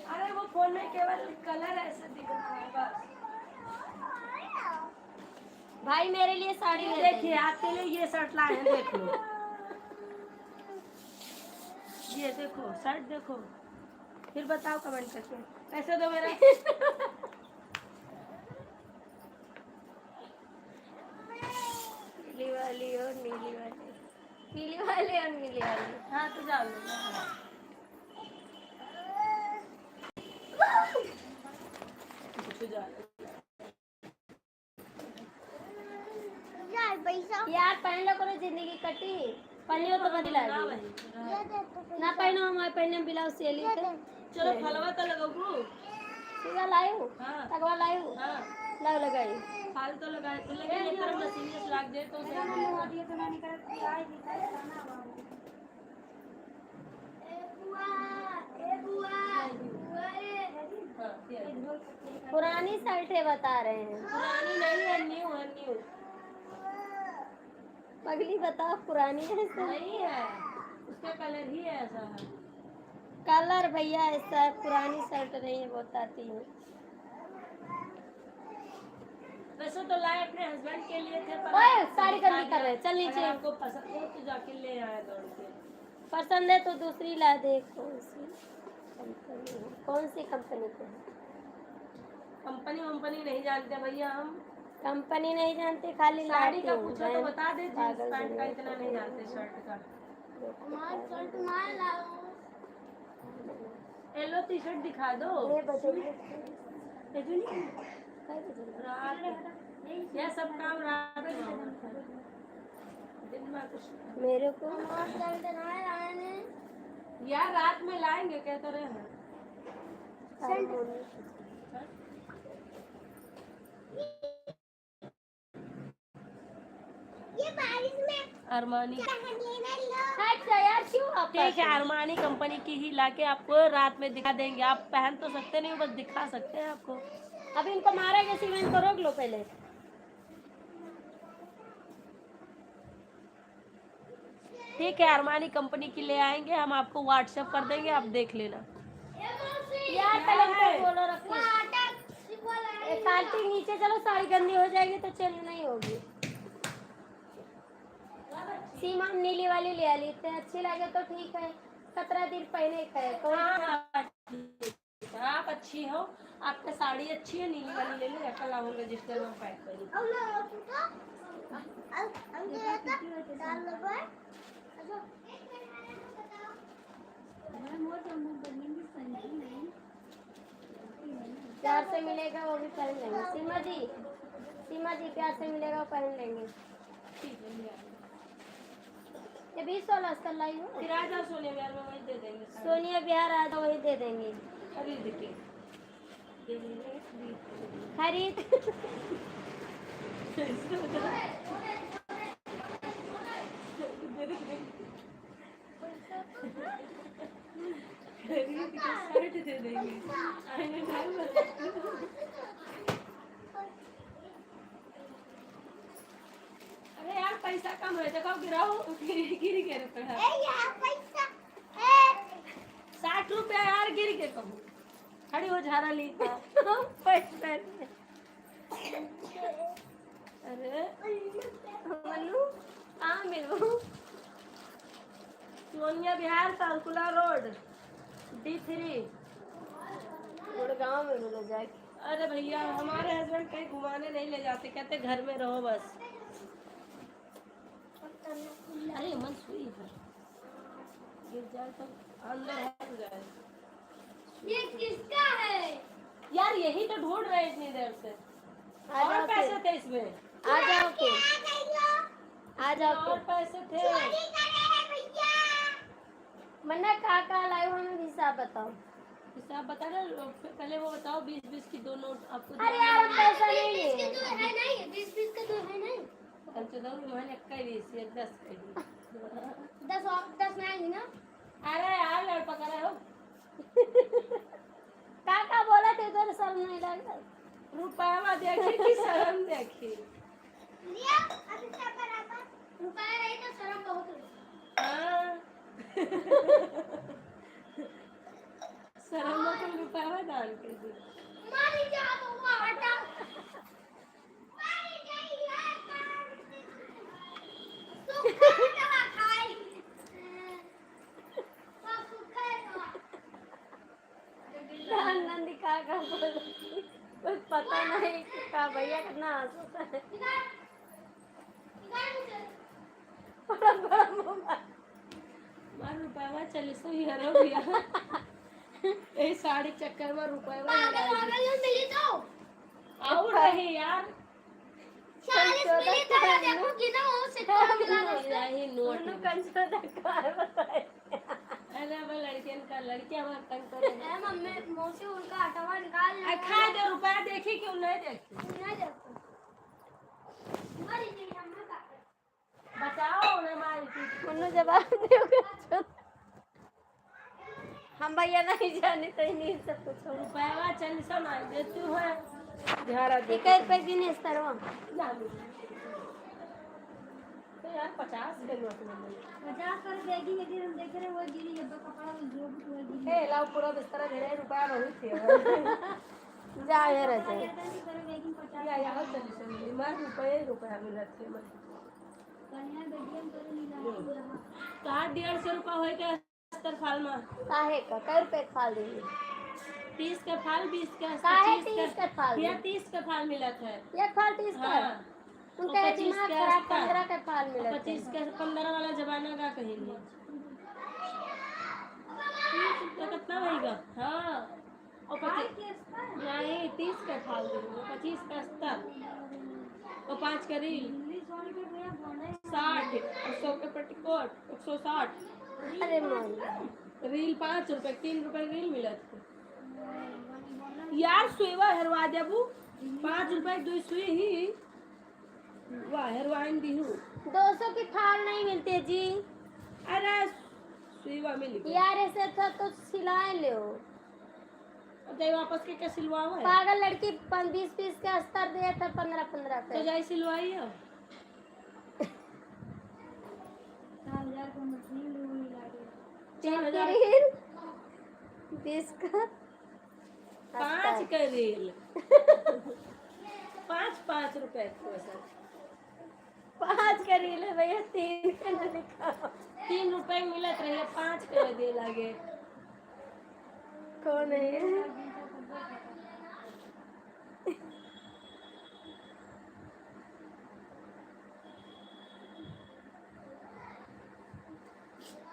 अरे वो फोन में केवल कलर ऐसे दिख रहा है बस। भाई मेरे लिए साड़ी ले देखिए आपके लिए ये शर्ट लाए हैं, देख लो। ये देखो शर्ट देखो, फिर बताओ कमेंट करके पैसे दो मेरा। नीली वाली और नीली वाली, पीली वाली और नीली वाली। हाँ तो जाओ लो। यार पहन लो, करो जिंदगी कटी। पहनियो तो बदला ना पहनो, हमारे पहने में ब्लाउज सिली थे। चलो फलवा तो लगाओ। सीधा लायू, हाँ। तकवा लायू, हाँ लग लगाई। फाल तो लगाए तो लगे एक तरफ मशीन से लग जाए तो पुरानी शर्टें बता रहे हैं। पुरानी नहीं है, न्यू है, न्यू पगली बताओ पुरानी है ऐसा? नहीं है, उसका कलर ही ऐसा है। कलर भैया ऐसा है, पुरानी शर्ट नहीं है, बताती हूँ। वैसे तो लाए अपने हस्बैंड के लिए थे, पर ओए साड़ी गंदी कर रहे हैं, चल नीचे। अगर आपको पसंद हो तो जाके ले आया दौड़ के। पसंद है तो दूसरी ला दे। कौन सी कंपनी, कौन सी कंपनी के? कंपनी वंपनी नहीं जानते भैया हम, कंपनी नहीं जानते, खाली साड़ी लाती का हूँ। पूछो तो बता दे, जींस पागल पैंट का दुनिया इतना नहीं जानते, शर्ट का। येलो टी शर्ट दिखा दो। ये बदलिए। ये जो नहीं, रात यह सब काम रात में होता है, दिन में कुछ मेरे को यार रात में लाएंगे कहते रहे हैं। ये बारिश में अरमानी अच्छा यार क्यों आप ठीक है, अरमानी कंपनी की ही लाके आपको रात में दिखा देंगे। आप पहन तो सकते नहीं, बस दिखा सकते हैं आपको। अब इनको मारेंगे, सीमेंट को रोक लो पहले। ठीक है, अरमानी कंपनी की ले आएंगे हम, आपको व्हाट्सएप कर देंगे, आप देख लेना। यार पहले इनको बोलो रखो। काटी नीचे, चलो साड़ी गंदी हो जाएगी तो चल नहीं होगी। सीमा हम नीली वाली ले ली थे, अच्छी लगे तो ठीक है। 17 दिन पहने है। आप अच्छी हो, आपका साड़ी अच्छी है, नीली वाली ले लो, कल आऊँ रजिस्टर में पैक करूँ। प्यार से मिलेगा वो भी पहन लेंगे। सीमा जी प्यार से मिलेगा वो पहन लेंगे। ये 20 वाला अस्तर लाई हो। फिर आ जाओ सोनिया बिहार में, वही दे देंगे। सोनिया बिहार आ जाओ, वही दे देंगे। खरीद के खरीद शर्ट दे देंगे। अरे यार पैसा कम है, देखो गिराओ, गिर के रुपया 60 रुपया यार, गिर के कम खड़ी हो झारा ली था। पैसा अरे मनु आ मिलो। सोनिया बिहार, तालकुला रोड, D3 गुड़गांव में मिलो जाके। अरे भैया हमारे हस्बैंड कहीं घुमाने नहीं ले जाते, कहते घर में रहो बस। अरे मन सुई है, गिर जाए तो अंदर हट जाए। ये किसका है? यार यही तो ढूंढ रहे इतनी देर से। आ और जाओ पैसे फिर, थे इसमें, आ जाओ फिर, आ जाओ और फिर। पैसे थे। मन्ना का लाए हो, हमें हिसाब बताओ। हिसाब बता रहे, पहले वो बताओ 20-20 की दो नोट आपको अरे यार हम पैसा नहीं इसके लिए। तो है नहीं, 20-20 का तो है नहीं। मैंने 10 कही। 10 में आएंगे ना? अरे यार लड़ पका रहे हो। काका बोला थे तो शर्म नहीं लग रहा। रुपया देखी कि शर्म देखी। लिया अभी क्या बराबर रुपया नहीं तो शर्म बहुत है। हाँ। शर्म को रुपया दान कर दी। मारी जा तो वो हटा। नंदी काका बोला कुछ पता नहीं का भैया कितना हंसता है। बड़ा बड़ा मोबाइल। मार रुपया 40 ही हरो भैया। ये साड़ी चक्कर में रुपया मिली तो और रही यार। 40 मिली तो देखो कितना हो सकता है मिला दो। यही नोट दोनों कंजर का है बताए। अरे वो लड़कियन का लड़कियां हमारे तंग करे। मम्मी मौसी उनका आटवा निकाल खा दे रुपया देखी क्यों नहीं देखी। नहीं देखो। मरी नहीं हम का। बचाओ ना मारी थी। मुन्नू जवाब दोगे। हम भैया नहीं जाने तो नहीं सब कुछ हो। रुपया 40 ना देती है झाड़ा दे एक रुपए दिन इस तरह तो यार 50 के नोट में 50 कर देगी लेकिन हम देख रहे हैं वो गिरी जब कपड़ा में जो भी वो गिरी। ए लाओ पूरा बिस्तर दे रुपया बहुत थे। जा ये रह जाए। नहीं करे लेकिन 50 या यहाँ 40 मिली मार रुपया मिला थे मैं कन्या बेटियन करे मिला रहा। कहा 150 रुपया होए के 70 फाल में काहे का कई रुपए फाल देंगे? 30 का फाल 20 का काहे 25 30 का फाल या देंगे? 30 का फाल मिला था। एक फाल 30 का। हाँ उनका और 25 दिमाग का खराब 70, 15 का फाल मिला और 25 का 15 वाला जमाना का कहेंगे तो कितना होगा। हाँ और 25 नहीं 30 का फाल देंगे 25 का 70 और 5 का रील 60 और 100 का पेटीकोट 160 अरे मान रील 5 रुपए 3 रुपए रील मिला था यार। सुईवा हरवा देबू 5 रुपए 2 सुई ही वाह हरवाइन दी हूँ। 200 की फाल नहीं मिलते जी। अरे सुईवा मिल गई यार ऐसे था तो सिलाए लो। अब जाई वापस के सिलवाओ है पागल लड़की 20-20 के अस्तर दिया था 15-15 तो का। जाई सिलवाई है। 4000 का मशीन लोगी लागे। 3 20 का 5 का रील 5 रुपए को सर 5 का रील है भैया 3 का ना लिखा। 3 रुपए मिलत रहे 5 का दे लागे। कौन है?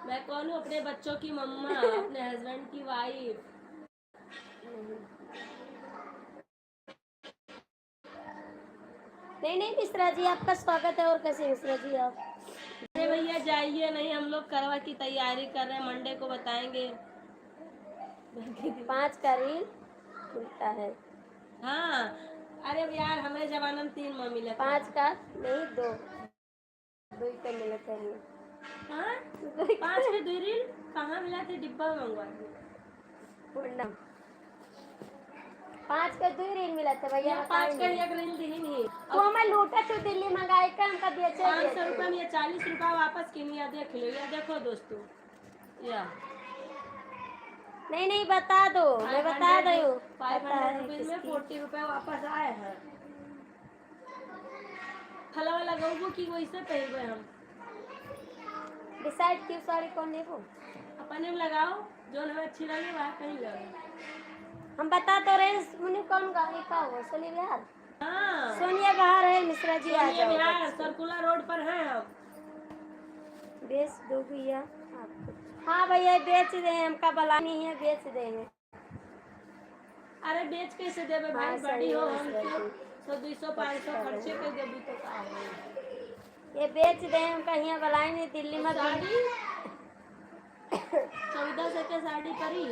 मैं कौन हूँ? अपने बच्चों की मम्मा अपने हस्बैंड की वाइफ। नहीं मिश्रा जी आपका स्वागत है। और कैसे मिश्रा जी आप? अरे भैया जाइए नहीं हम लोग करवा की तैयारी कर रहे हैं मंडे को बताएंगे। 5 का रील मिलता है। हाँ अरे यार हमारे जमाना में 3 में मिला था। 5 का नहीं 2 का मिलता है। हाँ 5 के 2 रील कहाँ मिला थे? डिब्बा में मंगवा दिए। 5 का 2 रील मिला था भैया। 5 का एक रील दी नहीं तो हमें लूटा तो दिल्ली मंगाई का हमका बेचे 500 रुपये में 40 रुपया वापस किनिया देख लो। या देखो दोस्तों या नहीं बता दो। मैं बता दो 500 रुपये में 40 रुपये वापस आए हैं। फलवा लगाओ कि वैसे पहनबे हम डिसाइड क्यों साड़ी कौन लेबो? अपने में लगाओ जो हमें अच्छी लगे वह कहीं लगाओ। हम बता तो रहे मुनि को कौन गाड़ी का हो? सोनी विहार। हाँ सोनिया विहार है, मिश्रा जी आ सोनिया जाओ। विहार सर्कुलर रोड पर है हम। बेच दो भैया आपको। हाँ भैया बेच दे, हमका बलानी है, बेच देंगे। अरे बेच कैसे देवे भाई, हाँ, बड़ी सही हो है, हम मिश्रा जी। 100-200-500 खर्चे कर देबू तो का होई। ये बेच दे, हमका यहाँ बलाई नहीं, दिल्ली में साड़ी 1400 के साड़ी परी।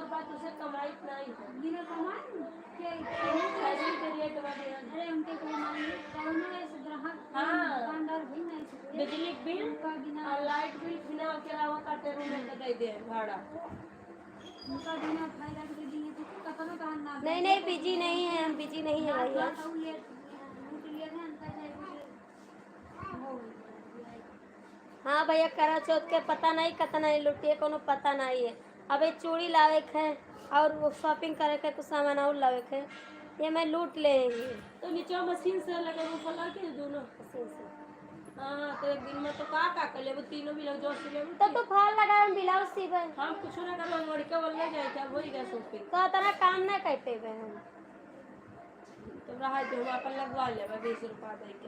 बात उसे कमाई नहीं है। बिना कमाई के फैशन के रेट बढ़े हैं। अरे उनके कमाई कौनो ऐसे ग्राहक हाँ। दुकानदार भी नहीं सकते बिजली बिल उनका बिना और लाइट बिल बिना के अलावा काटे रूम में दे दे भाड़ा। उनका बिना फायदा के दिए तो कतनो कहन ना नहीं नहीं, बिजी नहीं है, हम बिजी नहीं है भैया। हाँ भैया, करा चौथ के पता नहीं कतना ही लुटिए, कोनो पता नहीं है। अबे चूड़ी लावे के है और वो शॉपिंग करे के कुछ सामान और लावे के है, ये मैं लूट लेंगी तो नीचे मशीन से लगे वो फला के दोनों। मशीन से। हाँ तो एक दिन में तो का कर ले वो तीनों भी लग जो सिले तो फॉल लगा हम ब्लाउज सीवे हम कुछ ना कर हम लड़के वाले जाए थे वही गए शॉपिंग तो तना काम ना कर पेबे हम। तो रहा जो हम अपन लगवा ले 20 रुपया दे के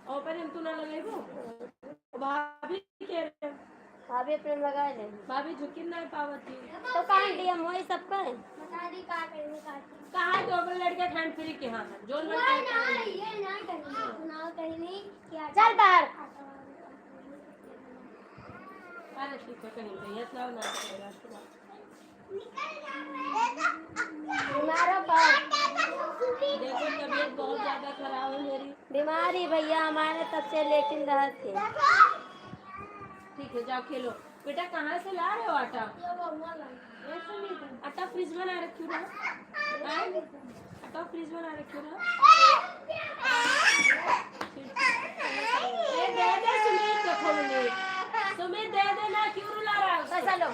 और पर हम तू ना लगेबो भाभी के रे भाभी अपने लगा ले भाभी झुकी नहीं पावती तो कहां दिया मोई सब का बता दी का कहीं का कहाँ तो अपन लड़के हैंड फ्री के हाँ जोन में नहीं ये ना कहीं सुनाओ कहीं नहीं क्या चल बाहर। अरे ठीक है कहीं पे ये सब ना करेगा बीमारों पर देखो तबीयत बहुत ज्यादा खराब है मेरी। बीमारी भैया हमारे तब से लेकिन रहे थे। ठीक है जाओ खेलो बेटा। कहाँ से ला रहे हो आटा? आटा फ्रिज में ना रखी हो आटा फ्रिज में ना रखी हो दे दे सुमित को खोलने सुमित दे दे ना क्यों रुला रहा है पैसा लो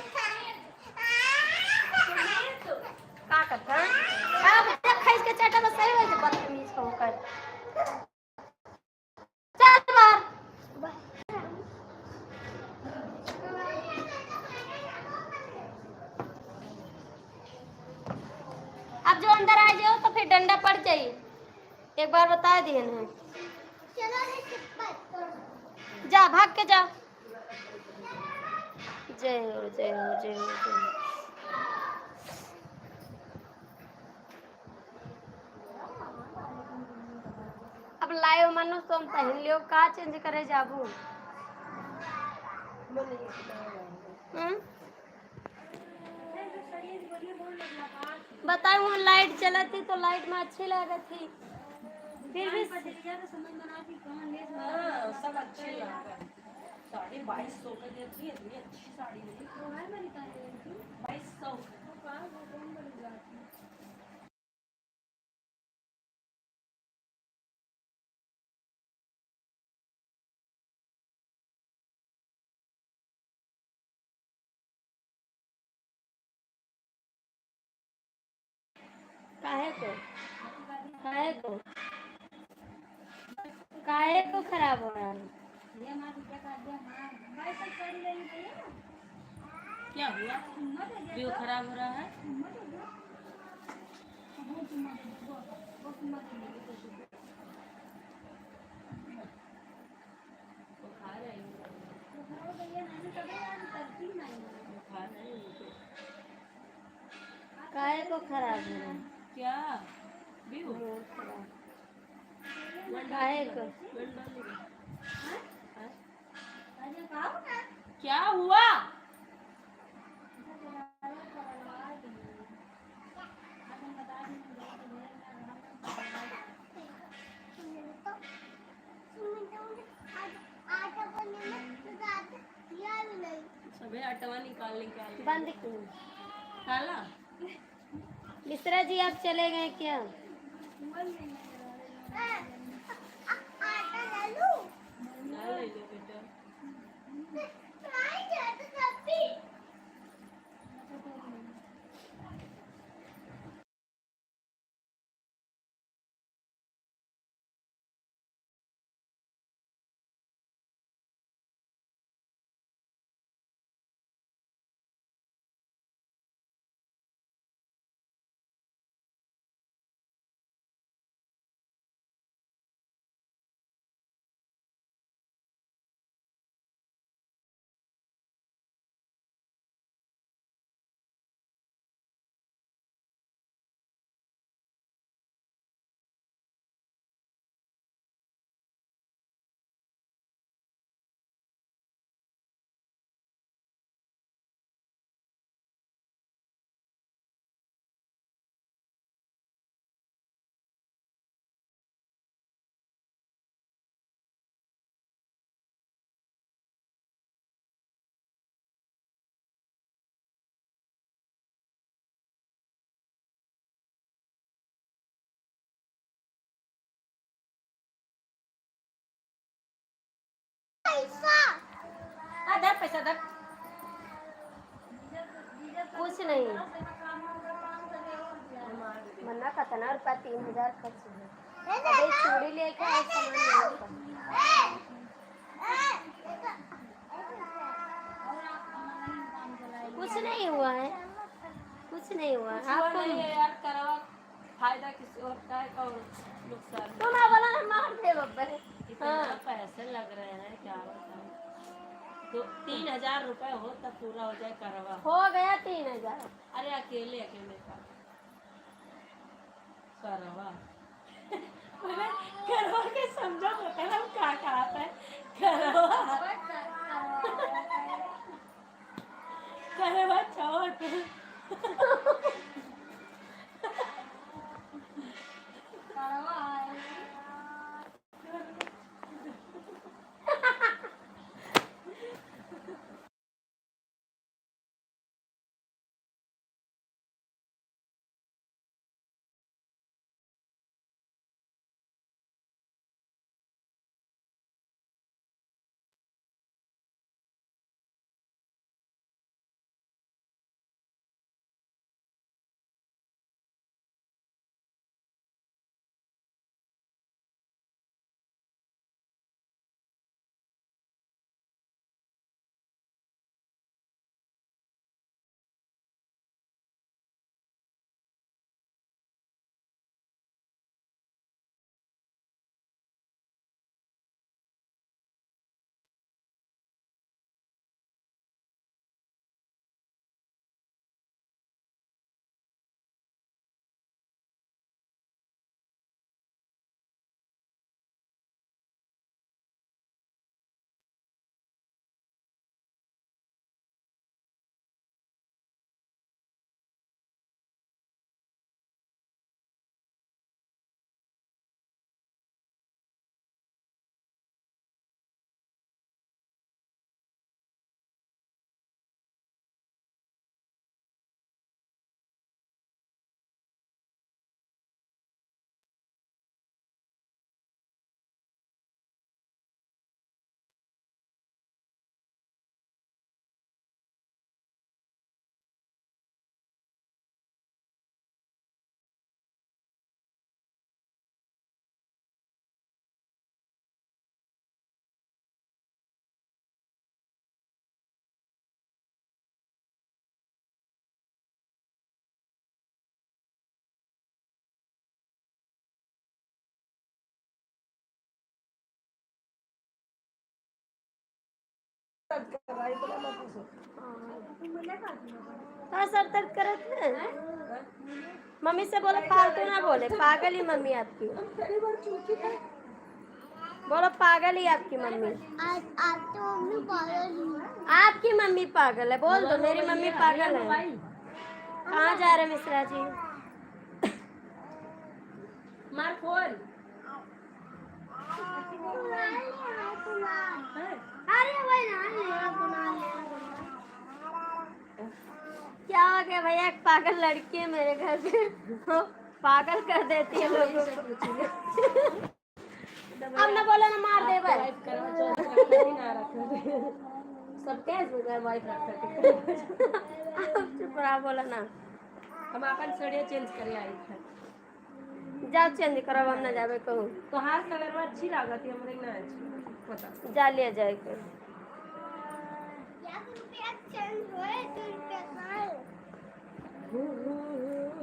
सुमित का करता है अब जब खैस के चाटा बस सही हो जो बदतमीज को कर चल बाहर। अब जो अंदर आ जाओ तो फिर डंडा पड़ जाए, एक बार बता दिए ना। चलो रे चिप्पट जा भाग के जा। जय हो जय हो जय हो जय हो। अब लायो मनु तुम पहन लियो का चेंज करे जाबू। बताऊँ लाइट चलती तो लाइट में अच्छी लागत थी फिर भी हाँ सब अच्छे लग रहे 2250 का देती है इतनी अच्छी साड़ी नहीं 2200 काहे को खराब हो रहा है। क्या हुआ व्यू खराब हो रहा है काहे को खराब हो रहा है। क्या व्यू काहे को क्या हुआ पटवा निकालने के लिए बंद क्यों? काला मिश्रा जी आप चले गए क्या? आटा ले लूं? ना ले लो बेटा नहीं जाता सब्जी। पैसा आधा पैसा दर कुछ नहीं, मन्ना का तना रुपया 3000 खर्च है। अबे चूड़ी लेके आए सामान कुछ नहीं हुआ है, कुछ नहीं हुआ है। आपको आपको नहीं है यार करवा फायदा किसी और का है और नुकसान तुम बोला ना मार दे बब्बर। इतना पैसे लग रहे हैं क्या बताऊं तो 3000 रुपए हो तब पूरा हो जाए करवा हो गया 3000। अरे अकेले अकेले का करवा मैंने करवा के समझा तो हम क्या कहा था करवा करवा चौथ हाँ सर दर्द करत है। मम्मी से बोलो फालतू ना बोले, पागल ही मम्मी आपकी। बोलो पागल ही आपकी मम्मी। आज तो मम्मी पागल है। आपकी मम्मी पागल है, बोल दो मेरी मम्मी पागल है। कहाँ जा रहे मिश्रा जी? मार फोन अरे वही ना क्या हो गया भैया, एक पागल लड़की है मेरे घर पे, वो पागल कर देती है लोगों को। अब ना बोला ना मार दे भाई। सब कैश में गए वाइफ रखा चुप रहा, बोला ना। हम अपन साड़ियाँ चेंज करे आई थे। जाओ चेंज करो, हम ना जावे कहूँ। तो हार कलर में अच्छी लागत है, हमरे ना अच्छी पता। जा लिया जाए कर।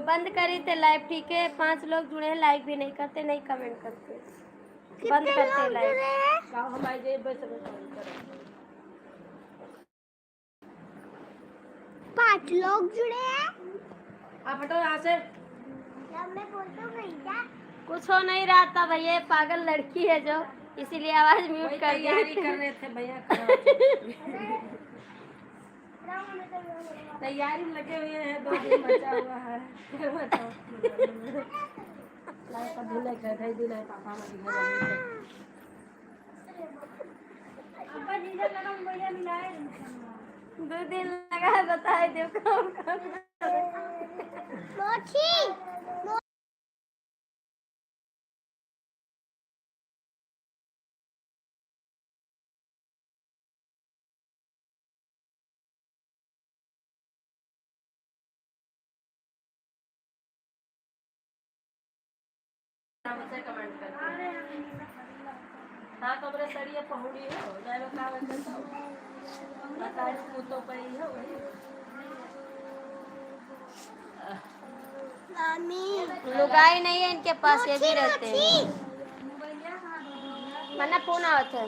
बंद करी थे लाइव, ठीक है। 5 लोग जुड़े हैं, लाइक भी नहीं करते, नहीं कमेंट करते, बंद करते लाइव। हम आई जे बस 5 लोग जुड़े हैं। आप हटो यहाँ से। मैं बोलता हूँ भैया, कुछ हो नहीं रहा था भैया, पागल लड़की है जो, इसीलिए आवाज म्यूट कर तैयारी दी। कर रहे थे भैया। तैयारी में लगे हुए हैं, 2 दिन बचा हुआ है। फिर बताओ लाइक धुले कर रहे दिन है पापा हमारी घर अब्बा जीजा लगा भैया मिलाए 2 दिन लगा है, बताए दो काम कर। मोची से कमेंट करते। हाँ तो मेरे सड़िया पहुड़ी हो जाए बताओ कैसा हो बताए तो पड़ी हो मामी लुगाई नहीं है इनके पास, ये भी रहते हैं। मोबाइलिया कहाँ दो मना फोन आवत है।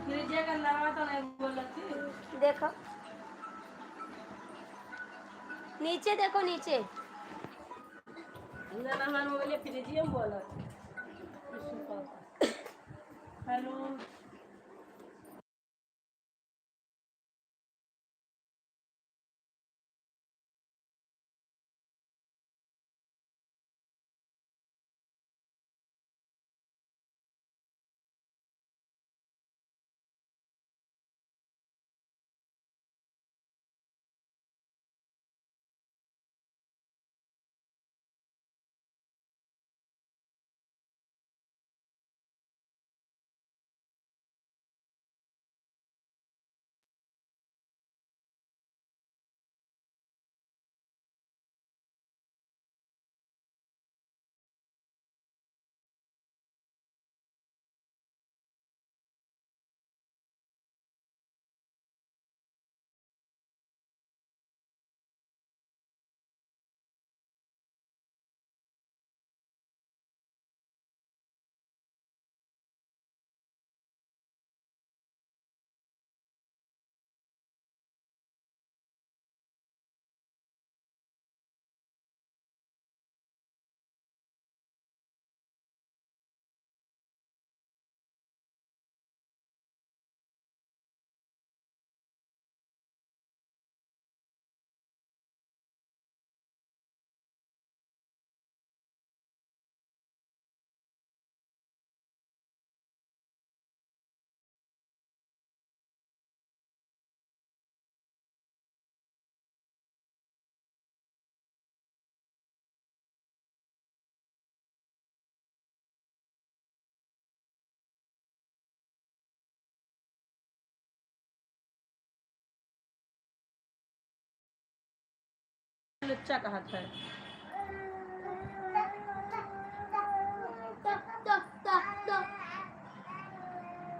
फ्रिज का नाम तो नहीं बोलती। देखो नीचे, देखो नीचे। ना ना हमारे मोबाइल फ्रिज में बोला। हेलो लुच्चा कहा था।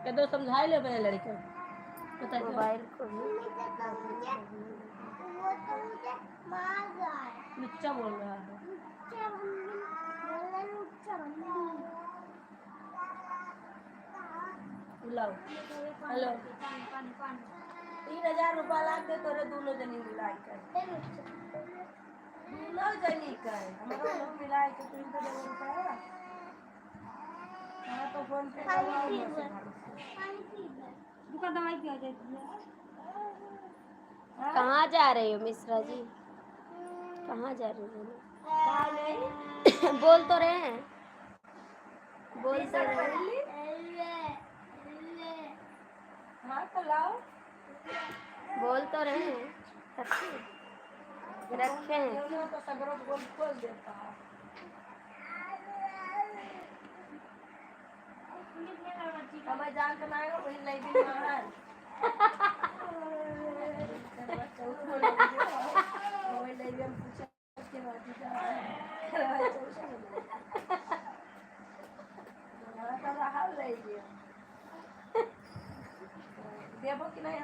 कदो समझाए ले मेरे लड़के पता क्या मोबाइल को भी वो तो मुझे मार रहा है। लुच्चा बोल रहा है। बुलाओ हेलो 3000 रुपया लाग दे तोरे दोनों जनी मिलाई कर दोनों जनी कर हमारा लोग मिलाई के 3000 रुपया। हाँ तो फोन पे दुकान दवाई पिया जाती है। कहाँ जा रही हो मिश्रा जी, कहाँ जा रही हो? बोल तो रहे हैं, बोल तो रहे हैं। हाँ तो लाओ बोल तो रहे हैं रखे हैं। उन्होंने तो सगरों बोल खोल देता है। हमें जान के ना आएगा वही नहीं भी मारा है। वही नहीं भी हम पूछा उसके बाद ही जा रहा है। हमारा तो रहा नहीं दिया। देवो कि नहीं